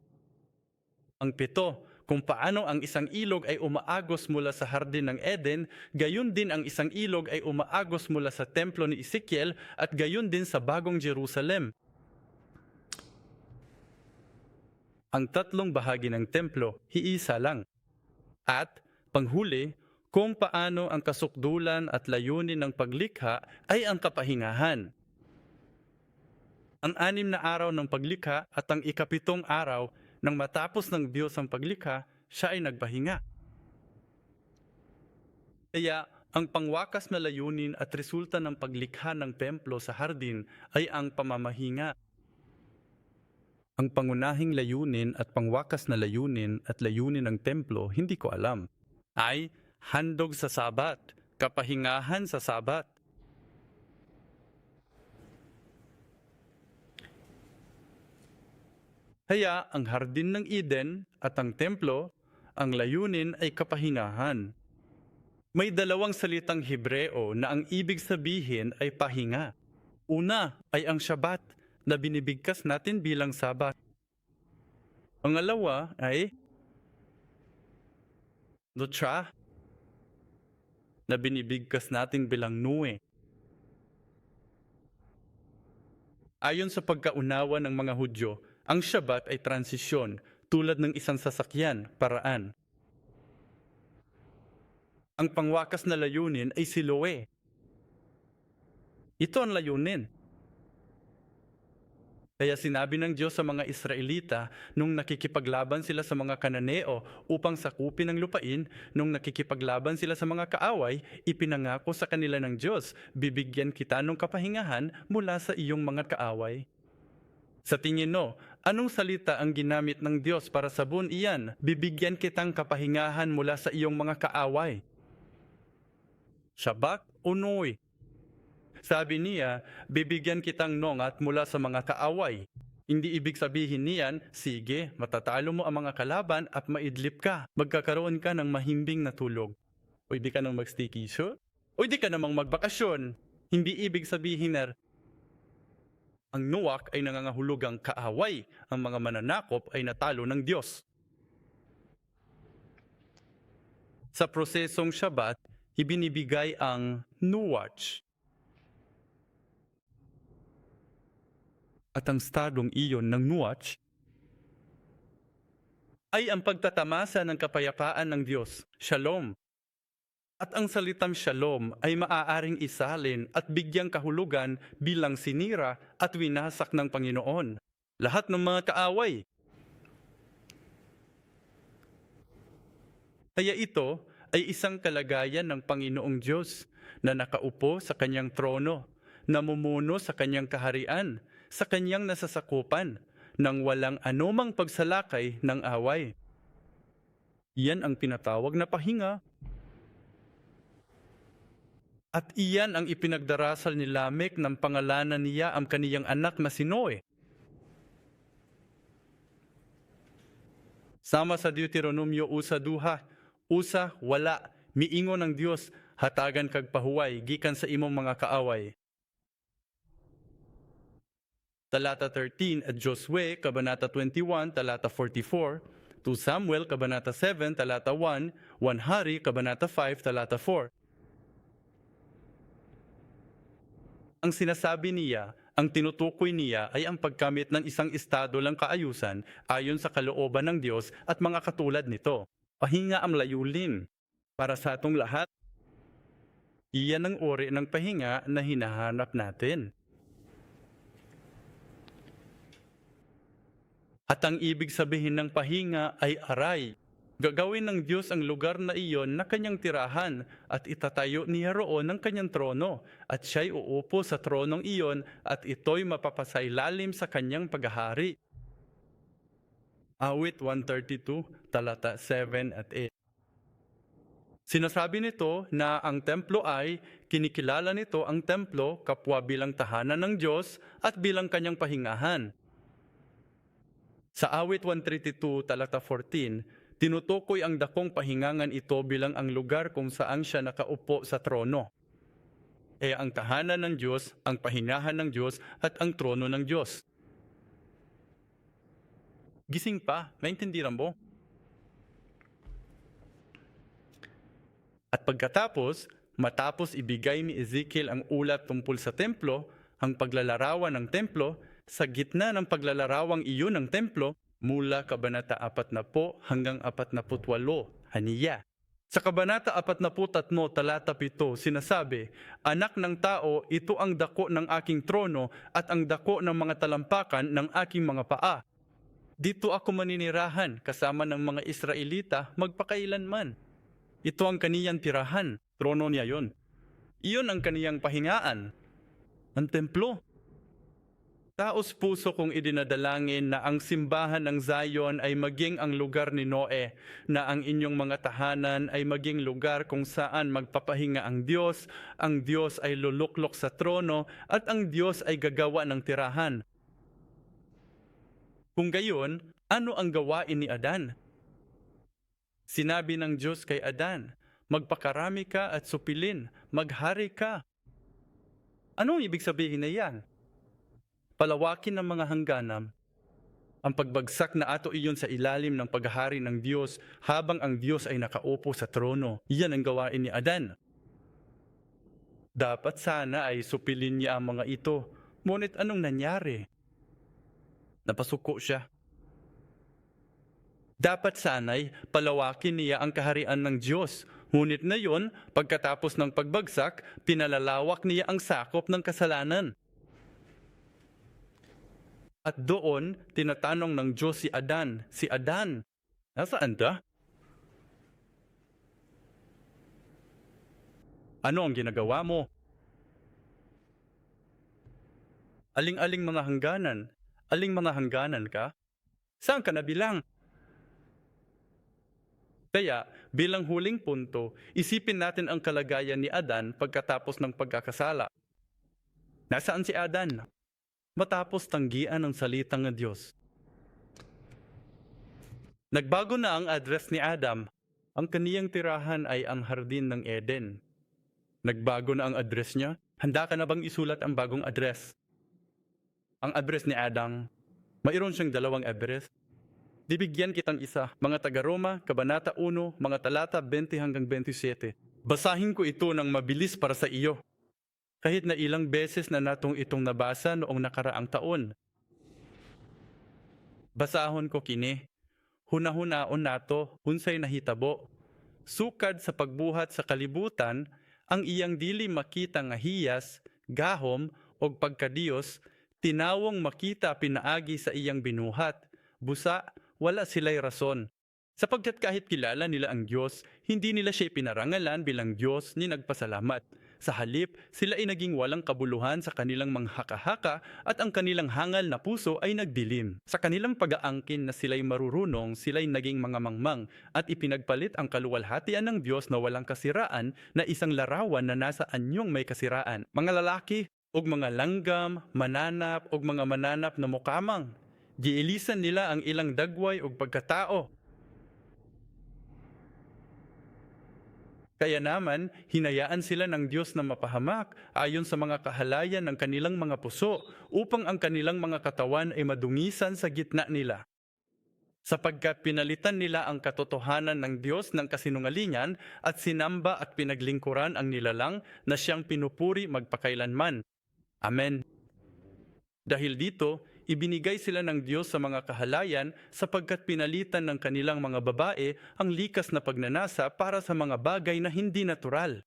Ang 7, kung paano ang isang ilog ay umaagos mula sa hardin ng Eden, gayon din ang isang ilog ay umaagos mula sa templo ni Ezekiel at gayon din sa bagong Jerusalem. Ang tatlong bahagi ng templo, hiisa lang. At, panghuli, kung paano ang kasukdulan at layunin ng paglikha ay ang kapahingahan. Ang 6 na araw ng paglikha at ang 7 araw nang matapos ng Diyos ang paglikha, siya ay nagpahinga. Kaya, ang pangwakas na layunin at resulta ng paglikha ng templo sa hardin ay ang pamamahinga. Ang pangunahing layunin at pangwakas na layunin at layunin ng templo, hindi ko alam, ay handog sa Sabat, kapahingahan sa Sabat. Kaya ang hardin ng Eden at ang templo, ang layunin ay kapahingahan. May dalawang salitang Hebreo na ang ibig sabihin ay pahinga. Una ay ang Shabbat na binibigkas natin bilang Sabat. Pangalawa ay Nutra na binibigkas natin bilang Nue. Ayon sa pagkaunawa ng mga Hudyo, ang Shabbat ay transisyon tulad ng isang sasakyan, paraan. Ang pangwakas na layunin ay Siloe. Ito ang layunin. Kaya sinabi ng Diyos sa mga Israelita nung nakikipaglaban sila sa mga Kananeo upang sakupin ang lupain, nung nakikipaglaban sila sa mga kaaway, ipinangako sa kanila ng Diyos, bibigyan kita ng kapahingahan mula sa iyong mga kaaway. Sa tingin mo, anong salita ang ginamit ng Diyos para sabon iyan? Bibigyan kitang kapahingahan mula sa iyong mga kaaway. Shabak o Noy? Sabi niya, bibigyan kitang nongat mula sa mga kaaway. Hindi ibig sabihin niyan, sige, matatalo mo ang mga kalaban at maidlip ka. Magkakaroon ka ng mahimbing na tulog. O di ka nang mag-staycation? O di ka namang magbakasyon? Hindi ibig sabihin na ang nuwak ay nangangahulugang kaaway, ang mga mananakop ay natalo ng Diyos. Sa prosesong Shabbat, ibinibigay ang nuwatch. At ang stadong iyon ng nuwatch ay ang pagtatamasa ng kapayapaan ng Diyos, Shalom. At ang salitang Shalom ay maaaring isalin at bigyang kahulugan bilang sinira at winasak ng Panginoon. Lahat ng mga kaaway. Kaya ito ay isang kalagayan ng Panginoong Diyos na nakaupo sa kanyang trono, namumuno sa kanyang kaharian, sa kanyang nasasakupan, nang walang anumang pagsalakay ng away. Iyan ang tinatawag na pahinga. At iyan ang ipinagdarasal ni Lamek ng pangalanan niya ang kaniyang anak na si Noe. Sama sa Deuteronomio usa duha, usa wala, miingon ng Dios, hatagan kag pahuway gikan sa imong mga kaaway. Talata 13 at Josue, Kabanata 21, Talata 44, 2 Samuel, Kabanata 7, Talata 1, 1 Hari, Kabanata 5, Talata 4. Ang sinasabi niya, ang tinutukoy niya ay ang pagkamit ng isang estado ng kaayusan ayon sa kalooban ng Diyos at mga katulad nito. Pahinga ang layunin. Para sa atong lahat, iyan ang uri ng pahinga na hinahanap natin. At ang ibig sabihin ng pahinga ay aray. Gagawin ng Diyos ang lugar na iyon na kanyang tirahan at itatayo niya roon ng kanyang trono at siya'y uupo sa tronong iyon at ito'y mapapasailalim sa kanyang paghahari. Awit 132, talata 7 at 8. Sinasabi nito na ang templo ay kinikilala nito ang templo kapwa bilang tahanan ng Diyos at bilang kanyang pahingahan. Sa awit 132, talata 14, tinutukoy ang dakong pahingangan ito bilang ang lugar kung saan siya nakaupo sa trono. Kaya ang tahanan ng Diyos, ang pahingahan ng Diyos, at ang trono ng Diyos. Gising pa, naintindihan mo? At pagkatapos, matapos ibigay ni Ezekiel ang ulat tungkol sa templo, ang paglalarawan ng templo, sa gitna ng paglalarawang iyon ng templo, Mula Kabanata 40 hanggang 48, haniya. Sa Kabanata 43, talata 7, sinasabi, "Anak ng tao, ito ang dako ng aking trono at ang dako ng mga talampakan ng aking mga paa. Dito ako maninirahan kasama ng mga Israelita magpakailanman." Ito ang kaniyang tirahan, trono niya yon. Iyon ang kaniyang pahingaan, ang templo. Taos puso kong idinadalangin na ang simbahan ng Zion ay maging ang lugar ni Noe, na ang inyong mga tahanan ay maging lugar kung saan magpapahinga ang Diyos ay luluklok sa trono at ang Diyos ay gagawa ng tirahan. Kung gayon, ano ang gawain ni Adan? Sinabi ng Diyos kay Adan, "Magpakarami ka at supilin, maghari ka." Ano ang ibig sabihin na yan? Palawakin ng mga hangganam. Ang pagbagsak na ato iyon sa ilalim ng paghahari ng Diyos habang ang Diyos ay nakaupo sa trono. Iyan ang gawain ni Adan. Dapat sana ay supilin niya ang mga ito. Ngunit anong nangyari? Napasuko siya. Dapat sana'y palawakin niya ang kaharian ng Diyos. Ngunit ngayon, pagkatapos ng pagbagsak, pinalalawak niya ang sakop ng kasalanan. At doon, tinatanong ng Diyos si Adan, "Nasaan ka? Ano ang ginagawa mo? Aling-aling mga hangganan? Aling mga hangganan ka? Saan ka nabilang?" Kaya, bilang huling punto, isipin natin ang kalagayan ni Adan pagkatapos ng pagkakasala. Nasaan si Adan? Matapos tanggian ng salitang ng Diyos. Nagbago na ang address ni Adam. Ang kaniyang tirahan ay ang hardin ng Eden. Nagbago na ang address niya. Handa ka na bang isulat ang bagong address? Ang address ni Adam, mayroon siyang 2 address. Bibigyan kitang isa, mga taga-Roma, Kabanata 1, mga talata 20 hanggang 27. Basahin ko ito ng mabilis para sa iyo. Kahit na ilang beses na natong itong nabasa noong nakaraang taon. Basahon ko kini. Hunahunaon nato, unsay nahitabo. Sukad sa pagbuhat sa kalibutan, ang iyang dili makita nga hiyas, gahom, o pagkadiyos, tinawong makita pinaagi sa iyang binuhat. Busa, wala sila'y rason. Sapagkat kahit kilala nila ang Diyos, hindi nila siya pinarangalan bilang Diyos ni nagpasalamat. Sa halip, sila ay naging walang kabuluhan sa kanilang mga haka-haka at ang kanilang hangal na puso ay nagdilim. Sa kanilang pag-aangkin na sila'y marurunong, sila'y naging mga mangmang at ipinagpalit ang kaluwalhatian ng Diyos na walang kasiraan na isang larawan na nasa anyong may kasiraan. Mga lalaki, og mga langgam, mananap, og mga mananap na mukamang. Giilisan nila ang ilang dagway og pagkatao. Kaya naman, hinayaan sila ng Diyos na mapahamak ayon sa mga kahalayan ng kanilang mga puso upang ang kanilang mga katawan ay madungisan sa gitna nila. Sapagkat pinalitan nila ang katotohanan ng Diyos ng kasinungalingan at sinamba at pinaglingkuran ang nilalang na siyang pinupuri magpakailanman. Amen. Dahil dito, ibinigay sila ng Diyos sa mga kahalayan sapagkat pinalitan ng kanilang mga babae ang likas na pagnanasa para sa mga bagay na hindi natural.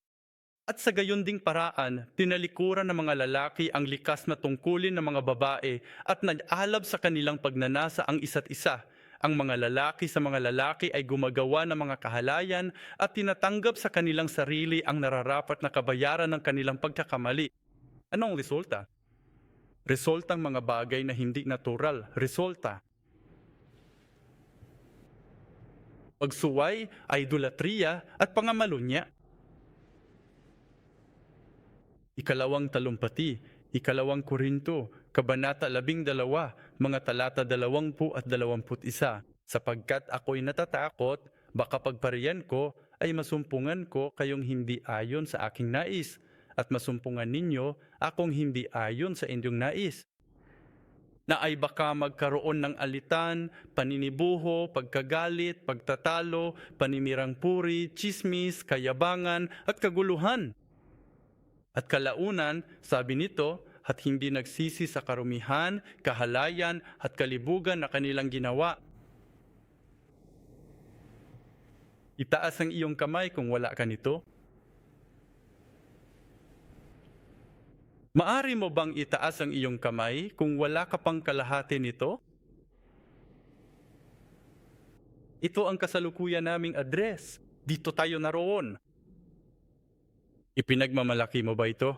At sa gayon ding paraan, tinalikuran ng mga lalaki ang likas na tungkulin ng mga babae at nag-alab sa kanilang pagnanasa ang isa't isa. Ang mga lalaki sa mga lalaki ay gumagawa ng mga kahalayan at tinatanggap sa kanilang sarili ang nararapat na kabayaran ng kanilang pagkakamali. Anong resulta? Resultang mga bagay na hindi natural. Resulta. Pagsuway, idolatriya at pangamalunya. Ikalawang talumpati, Ikalawang Korinto, Kabanata 12, mga talata 20 at 21. Sapagkat ako'y natatakot, baka pagpariyan ko ay masumpungan ko kayong hindi ayon sa aking nais, at masumpungan ninyo akong hindi ayon sa inyong nais. Na ay baka magkaroon ng alitan, paninibuho, pagkagalit, pagtatalo, panimirang puri, tsismis, kayabangan, at kaguluhan. At kalaunan, sabi nito, at hindi nagsisi sa karumihan, kahalayan at kalibugan na kanilang ginawa. Itaas ang iyong kamay kung wala ka nito. Maari mo bang itaas ang iyong kamay kung wala ka pang kalahati nito? Ito ang kasalukuyan naming address. Dito tayo naroon. Ipinagmamalaki mo ba ito?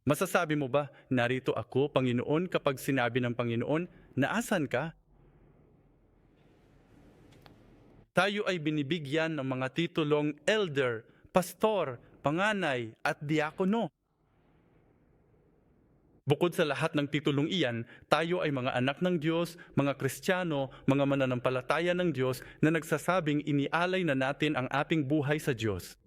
Masasabi mo ba, narito ako, Panginoon, kapag sinabi ng Panginoon, naasan ka? Tayo ay binibigyan ng mga titulong elder, pastor, panganay at diakono. Bukod sa lahat ng titulong iyan, tayo ay mga anak ng Diyos, mga Kristiyano, mga mananampalataya ng Diyos na nagsasabing inialay na natin ang ating buhay sa Diyos.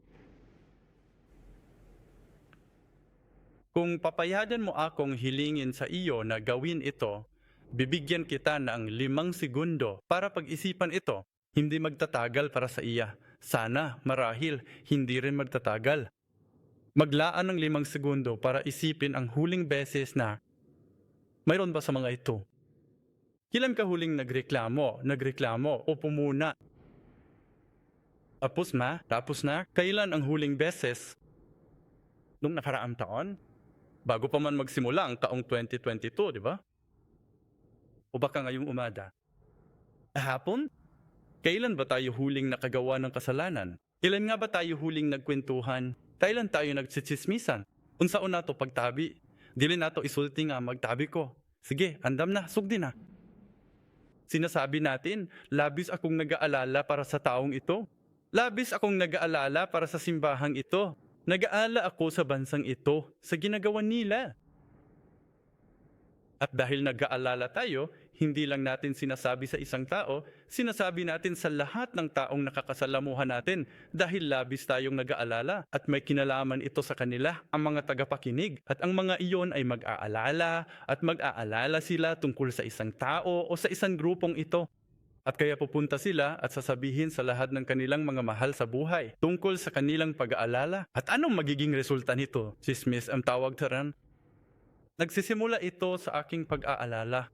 Kung papayagan mo akong hilingin sa iyo na gawin ito, bibigyan kita ng 5 segundo para pag-isipan ito. Hindi magtatagal para sa iya. Sana, marahil, hindi rin magtatagal. Maglaan ng 5 segundo para isipin ang huling beses na mayroon ba sa mga ito? Kailan ka huling nagreklamo o pumuna? Tapos na, kailan ang huling beses? Nung nakaraang taon? Bago pa man magsimula ang taong 2022, di ba? O baka ngayong umaga? Hapon? Kailan ba tayo huling nakagawa ng kasalanan? Kailan nga ba tayo huling nagkwentuhan? Kailan tayo nagsitsismisan? Unsaon na to pagtabi? Dili na to isulti nga magtabi ko. Sige, andam na, sugdi na. Sinasabi natin, labis akong nag-aalala para sa taong ito. Labis akong nag-aalala para sa simbahang ito. Nag-aala ako sa bansang ito, sa ginagawa nila. At dahil nag-aalala tayo, hindi lang natin sinasabi sa isang tao, sinasabi natin sa lahat ng taong nakakasalamuhan natin dahil labis tayong nag-aalala at may kinalaman ito sa kanila, ang mga tagapakinig. At ang mga iyon ay mag-aalala at mag-aalala sila tungkol sa isang tao o sa isang grupong ito. At kaya pupunta sila at sasabihin sa lahat ng kanilang mga mahal sa buhay tungkol sa kanilang pag-aalala. At anong magiging resulta nito? Chismis ang tawag taran. Nagsisimula ito sa aking pag-aalala.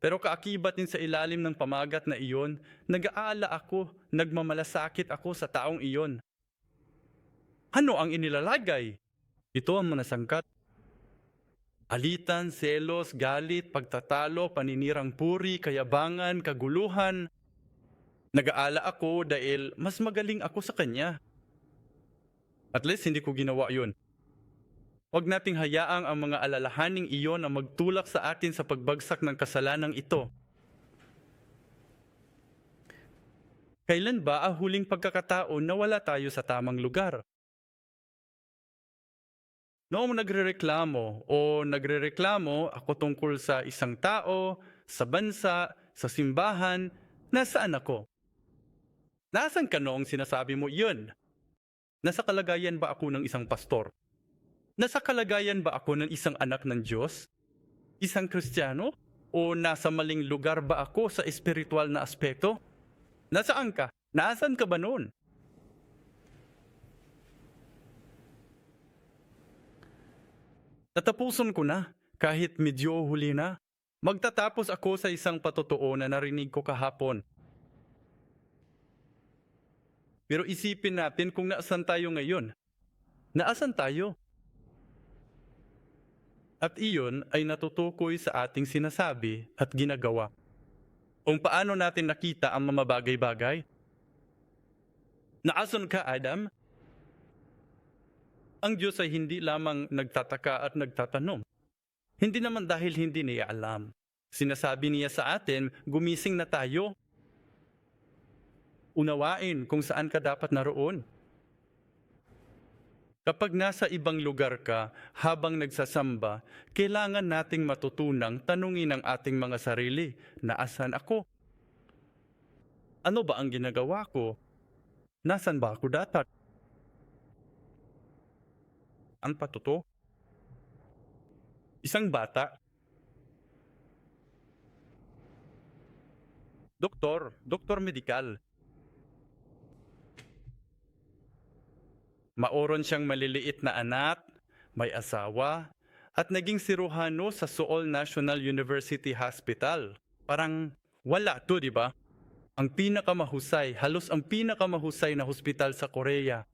Pero kaakibat din sa ilalim ng pamagat na iyon, nag-aala ako, nagmamalasakit ako sa taong iyon. Ano ang inilalagay? Ito ang manasangkat. Alitan, selos, galit, pagtatalo, paninirang puri, kayabangan, kaguluhan. Nag-aala ako dahil mas magaling ako sa kanya. At least hindi ko ginawa yun. Huwag nating hayaang ang mga alalahaning iyon ang magtulak sa atin sa pagbagsak ng kasalanang ito. Kailan ba ang huling pagkakataon na wala tayo sa tamang lugar? Noong nagrereklamo ako tungkol sa isang tao, sa bansa, sa simbahan, nasaan ako? Nasaan ka noong sinasabi mo yun? Nasa kalagayan ba ako ng isang pastor? Nasa kalagayan ba ako ng isang anak ng Diyos? Isang Kristiyano? O nasa maling lugar ba ako sa espiritual na aspeto? Nasaan ka? Nasaan ka ba noon? Natapusan ko na, kahit medyo huli na. Magtatapos ako sa isang patotoo na narinig ko kahapon. Pero isipin natin kung naasan tayo ngayon. Naasan tayo? At iyon ay natutukoy sa ating sinasabi at ginagawa. Kung paano natin nakita ang mga bagay-bagay. Naasan ka, Adam? Ang Diyos ay hindi lamang nagtataka at nagtatanong. Hindi naman dahil hindi niya alam. Sinasabi niya sa atin, gumising na tayo. Unawain kung saan ka dapat naroon. Kapag nasa ibang lugar ka habang nagsasamba, kailangan nating matutunang tanungin ang ating mga sarili, naasan ako? Ano ba ang ginagawa ko? Nasaan ba ako dapat? Ang patuto? Isang bata? Doktor medikal. Maoron siyang maliliit na anak, may asawa, at naging siruhano sa Seoul National University Hospital. Parang wala to, di ba? Ang pinakamahusay, halos ang pinakamahusay na hospital sa Korea.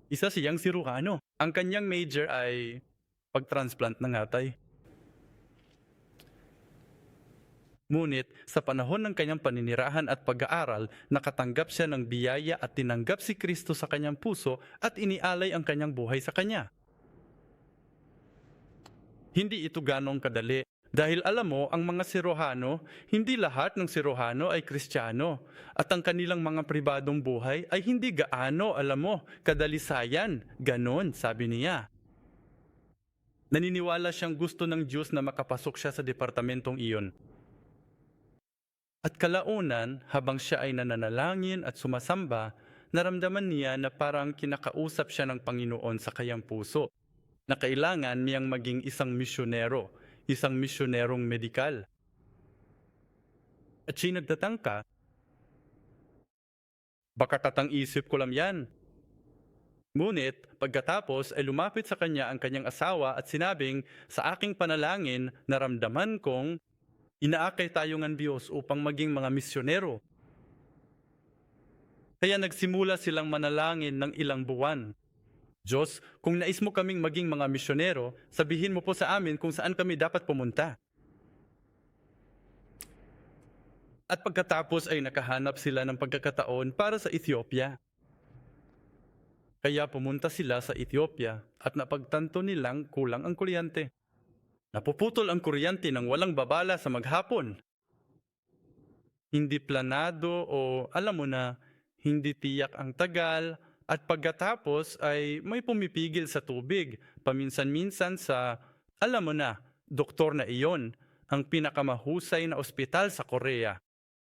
Isa siyang siruhano. Ang kanyang major ay pagtransplant ng atay. Ngunit sa panahon ng kanyang paninirahan at pag-aaral, nakatanggap siya ng biyaya at tinanggap si Kristo sa kanyang puso at inialay ang kanyang buhay sa kanya. Hindi ito ganong kadali. Dahil alam mo, ang mga sirohano, hindi lahat ng sirohano ay Kristiyano. At ang kanilang mga pribadong buhay ay hindi gaano, alam mo, kadalisayan. Ganon, sabi niya. Naniniwala siyang gusto ng Diyos na makapasok siya sa departamentong iyon. At kalaunan, habang siya ay nananalangin at sumasamba, naramdaman niya na parang kinakausap siya ng Panginoon sa kanyang puso, na kailangan niyang maging isang misyonero, isang misyonerong medikal. At siya nagtatangka, baka katang-isip ko lang yan. Ngunit, pagkatapos ay lumapit sa kanya ang kanyang asawa at sinabing, sa aking panalangin, naramdaman kong inaakay tayo ng Diyos upang maging mga misyonero. Kaya nagsimula silang manalangin ng ilang buwan. Diyos, kung nais mo kaming maging mga misyonero, sabihin mo po sa amin kung saan kami dapat pumunta. At pagkatapos ay nakahanap sila ng pagkakataon para sa Ethiopia. Kaya pumunta sila sa Ethiopia at napagtanto nilang kulang ang kuryente. Napuputol ang kuryente ng walang babala sa maghapon. Hindi planado o alam mo na, hindi tiyak ang tagal at pagkatapos ay may pumipigil sa tubig. Paminsan-minsan sa, alam mo na, doktor na iyon, ang pinakamahusay na ospital sa Korea.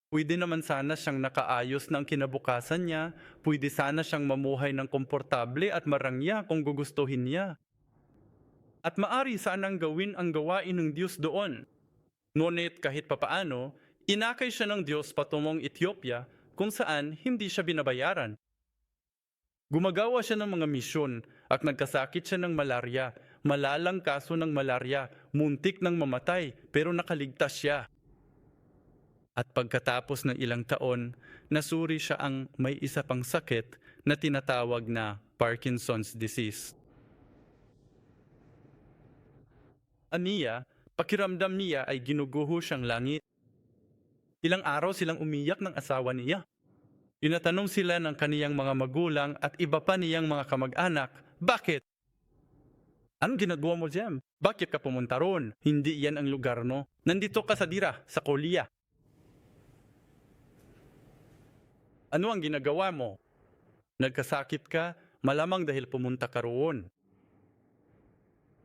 Pwede naman sana siyang nakaayos ng kinabukasan niya, pwede sana siyang mamuhay ng komportable at marangya kung gugustuhin niya. At maari sanang gawin ang gawain ng Diyos doon. Ngunit kahit papaano, inakay siya ng Diyos patungong Ethiopia kung saan hindi siya binabayaran. Gumagawa siya ng mga misyon at nagkasakit siya ng malarya, malalang kaso ng malarya, muntik ng mamatay pero nakaligtas siya. At pagkatapos ng ilang taon, nasuri siya ang may isa pang sakit na tinatawag na Parkinson's disease. Aniya, pakiramdam niya ay ginuguho siyang langit. Ilang araw silang umiyak ng asawa niya. Inatanong sila ng kaniyang mga magulang at iba pa niyang mga kamag-anak, bakit? Anong ginagawa mo dyan? Bakit ka pumunta roon? Hindi yan ang lugar mo. Nandito ka sa Dira, sa Korea. Ano ang ginagawa mo? Nagkasakit ka, malamang dahil pumunta ka roon.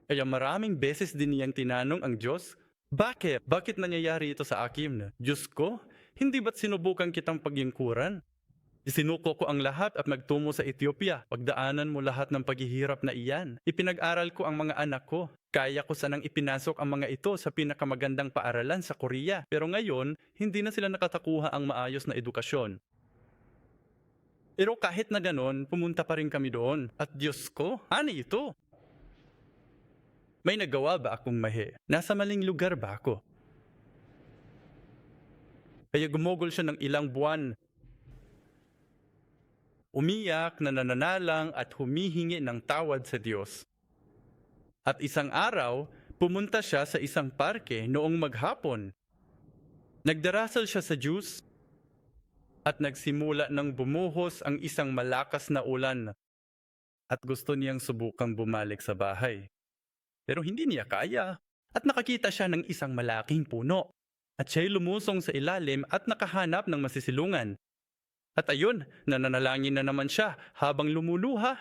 Kaya maraming beses din niyang tinanong ang Diyos, bakit? Bakit nangyayari ito sa akin? Diyos ko, hindi ba't sinubukan kitang pagyungkuran? Isinuko ko ang lahat at nagtungo sa Ethiopia. Pagdaanan mo lahat ng paghihirap na iyan. Ipinag-aral ko ang mga anak ko. Kaya ko sanang ipinasok ang mga ito sa pinakamagandang paaralan sa Korea. Pero ngayon, hindi na sila nakatakuha ang maayos na edukasyon. Pero kahit na ganon, pumunta pa rin kami doon. At Diyos ko, ano ito? May nagawa ba akong mahi? Nasa maling lugar ba ako? Kaya gumugol siya ng ilang buwan. Umiyak, nananalang at humihingi ng tawad sa Diyos. At isang araw, pumunta siya sa isang parke noong maghapon. Nagdarasal siya sa Diyos at nagsimula ng bumuhos ang isang malakas na ulan at gusto niyang subukang bumalik sa bahay. Pero hindi niya kaya at nakakita siya ng isang malaking puno at siya'y lumusong sa ilalim at nakahanap ng masisilungan. At ayun, nananalangin na naman siya habang lumuluha.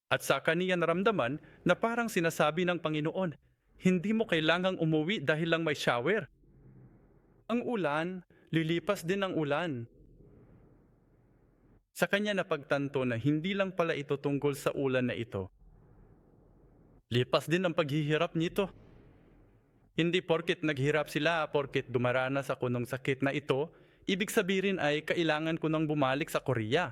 At sa kaniya naramdaman na parang sinasabi ng Panginoon, hindi mo kailangang umuwi dahil lang may shower. Ang ulan, lilipas din ang ulan. Sa kanya napagtanto na hindi lang pala ito tungkol sa ulan na ito. Lipas din ang paghihirap nito. Hindi porket naghirap sila, porket dumaranas ako ng sakit na ito, ibig sabihin ay kailangan ko nang bumalik sa Korea.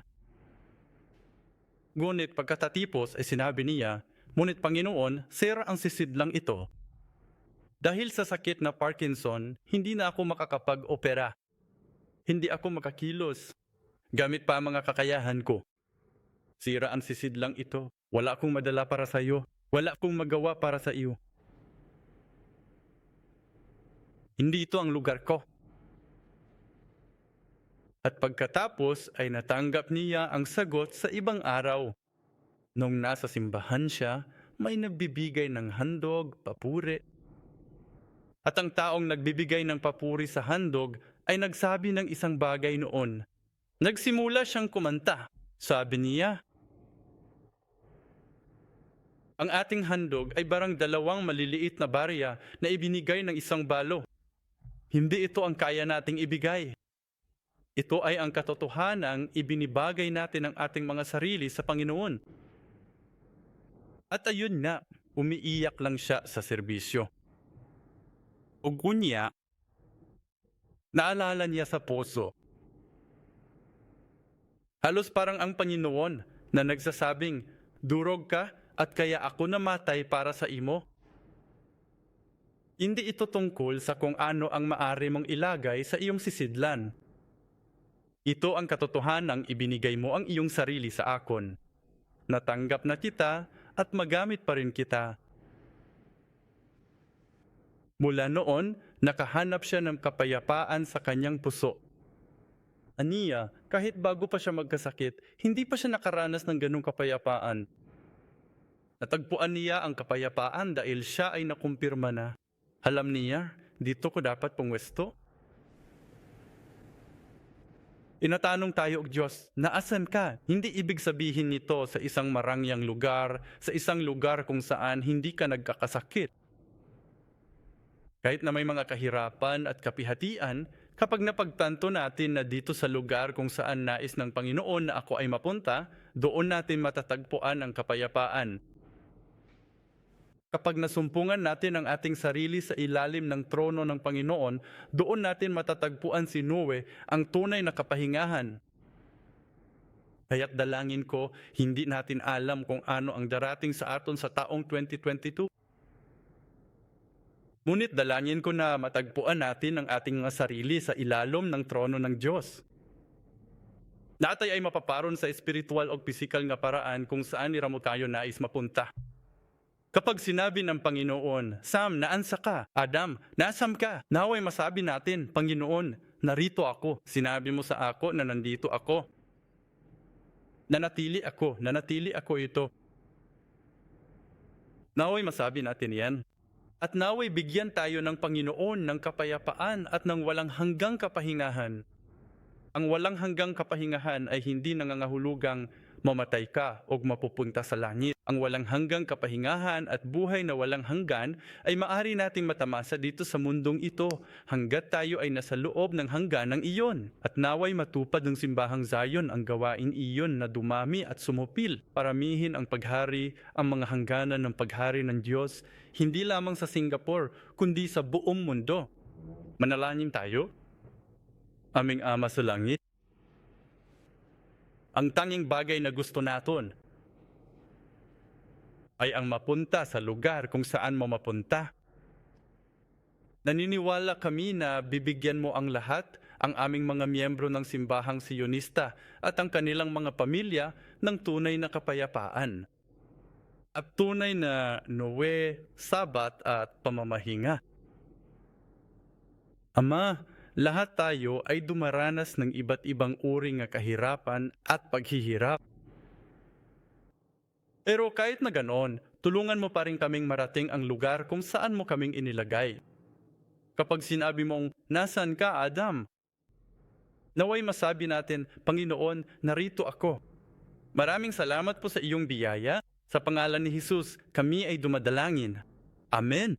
Ngunit pagkatapos ay sinabi niya, Ngunit Panginoon, sir, ang sisidlang ito. Dahil sa sakit na Parkinson, hindi na ako makakapag-opera. Hindi ako makakilos. Gamit pa ang mga kakayahan ko. Sira ang sisidlang ito. Wala akong madala para sa iyo. Wala akong magawa para sa iyo. Hindi ito ang lugar ko. At pagkatapos ay natanggap niya ang sagot sa ibang araw. Nung nasa simbahan siya, may nagbibigay ng handog, papuri. At ang taong nagbibigay ng papuri sa handog ay nagsabi ng isang bagay noon. Nagsimula siyang kumanta. Sabi niya, ang ating handog ay barang 2 maliliit na barya na ibinigay ng isang balo. Hindi ito ang kaya nating ibigay. Ito ay ang katotohanang ibinibagay natin ang ating mga sarili sa Panginoon. At ayun nga, umiiyak lang siya sa serbisyo. Ugunya, naalala niya sa puso. Halos parang ang Panginoon na nagsasabing, durog ka at kaya ako namatay para sa imo. Hindi ito tungkol sa kung ano ang maari mong ilagay sa iyong sisidlan. Ito ang katotohanang ibinigay mo ang iyong sarili sa akon. Natanggap na kita at magamit pa rin kita. Mula noon, nakahanap siya ng kapayapaan sa kanyang puso. Aniya, kahit bago pa siya magkasakit, hindi pa siya nakaranas ng ganung kapayapaan. Natagpuan niya ang kapayapaan dahil siya ay nakumpirma na. Alam niya, dito ko dapat pumwesto. Inatanong tayo, Diyos, naasan ka? Hindi ibig sabihin nito sa isang marangyang lugar, sa isang lugar kung saan hindi ka nagkakasakit. Kahit na may mga kahirapan at kapihatian, kapag napagtanto natin na dito sa lugar kung saan nais ng Panginoon na ako ay mapunta, doon natin matatagpuan ang kapayapaan. Kapag nasumpungan natin ang ating sarili sa ilalim ng trono ng Panginoon, doon natin matatagpuan si Noe, ang tunay na kapahingahan. Kaya't dalangin ko, hindi natin alam kung ano ang darating sa aton sa taong 2022. Ngunit dalangin ko na matagpuan natin ang ating mga sarili sa ilalim ng trono ng Diyos. Natay ay mapaparon sa espiritual o pisikal nga paraan kung saan niramo tayo nais mapunta. Kapag sinabi ng Panginoon, Sam, naansa ka? Adam, nasam ka? Naway masabi natin, Panginoon, narito ako. Sinabi mo sa ako na nandito ako. Nanatili ako ito. Naway masabi natin yan. At naway bigyan tayo ng Panginoon ng kapayapaan at ng walang hanggang kapahingahan. Ang walang hanggang kapahingahan ay hindi nangangahulugang mamatay ka o mapupunta sa langit. Ang walang hanggang kapahingahan at buhay na walang hanggan ay maari nating matamasa dito sa mundong ito hanggat tayo ay nasa loob ng hangganang iyon. At naway matupad ng simbahang Zion ang gawain iyon na dumami at sumupil. Paramihin ang paghari, ang mga hangganan ng paghari ng Diyos, hindi lamang sa Singapore, kundi sa buong mundo. Manalangin tayo. Aming Ama sa langit, ang tanging bagay na gusto naton ay ang mapunta sa lugar kung saan mo mapunta. Naniniwala kami na bibigyan mo ang lahat, ang aming mga miyembro ng simbahang Sionista at ang kanilang mga pamilya ng tunay na kapayapaan. At tunay na Noe, Sabat at pamamahinga. Ama, lahat tayo ay dumaranas ng iba't ibang uri ng kahirapan at paghihirap. Pero kahit na ganoon, tulungan mo pa rin kaming marating ang lugar kung saan mo kaming inilagay. Kapag sinabi mong, nasaan ka, Adam? Naway masabi natin, Panginoon, narito ako. Maraming salamat po sa iyong biyaya. Sa pangalan ni Jesus, kami ay dumadalangin. Amen.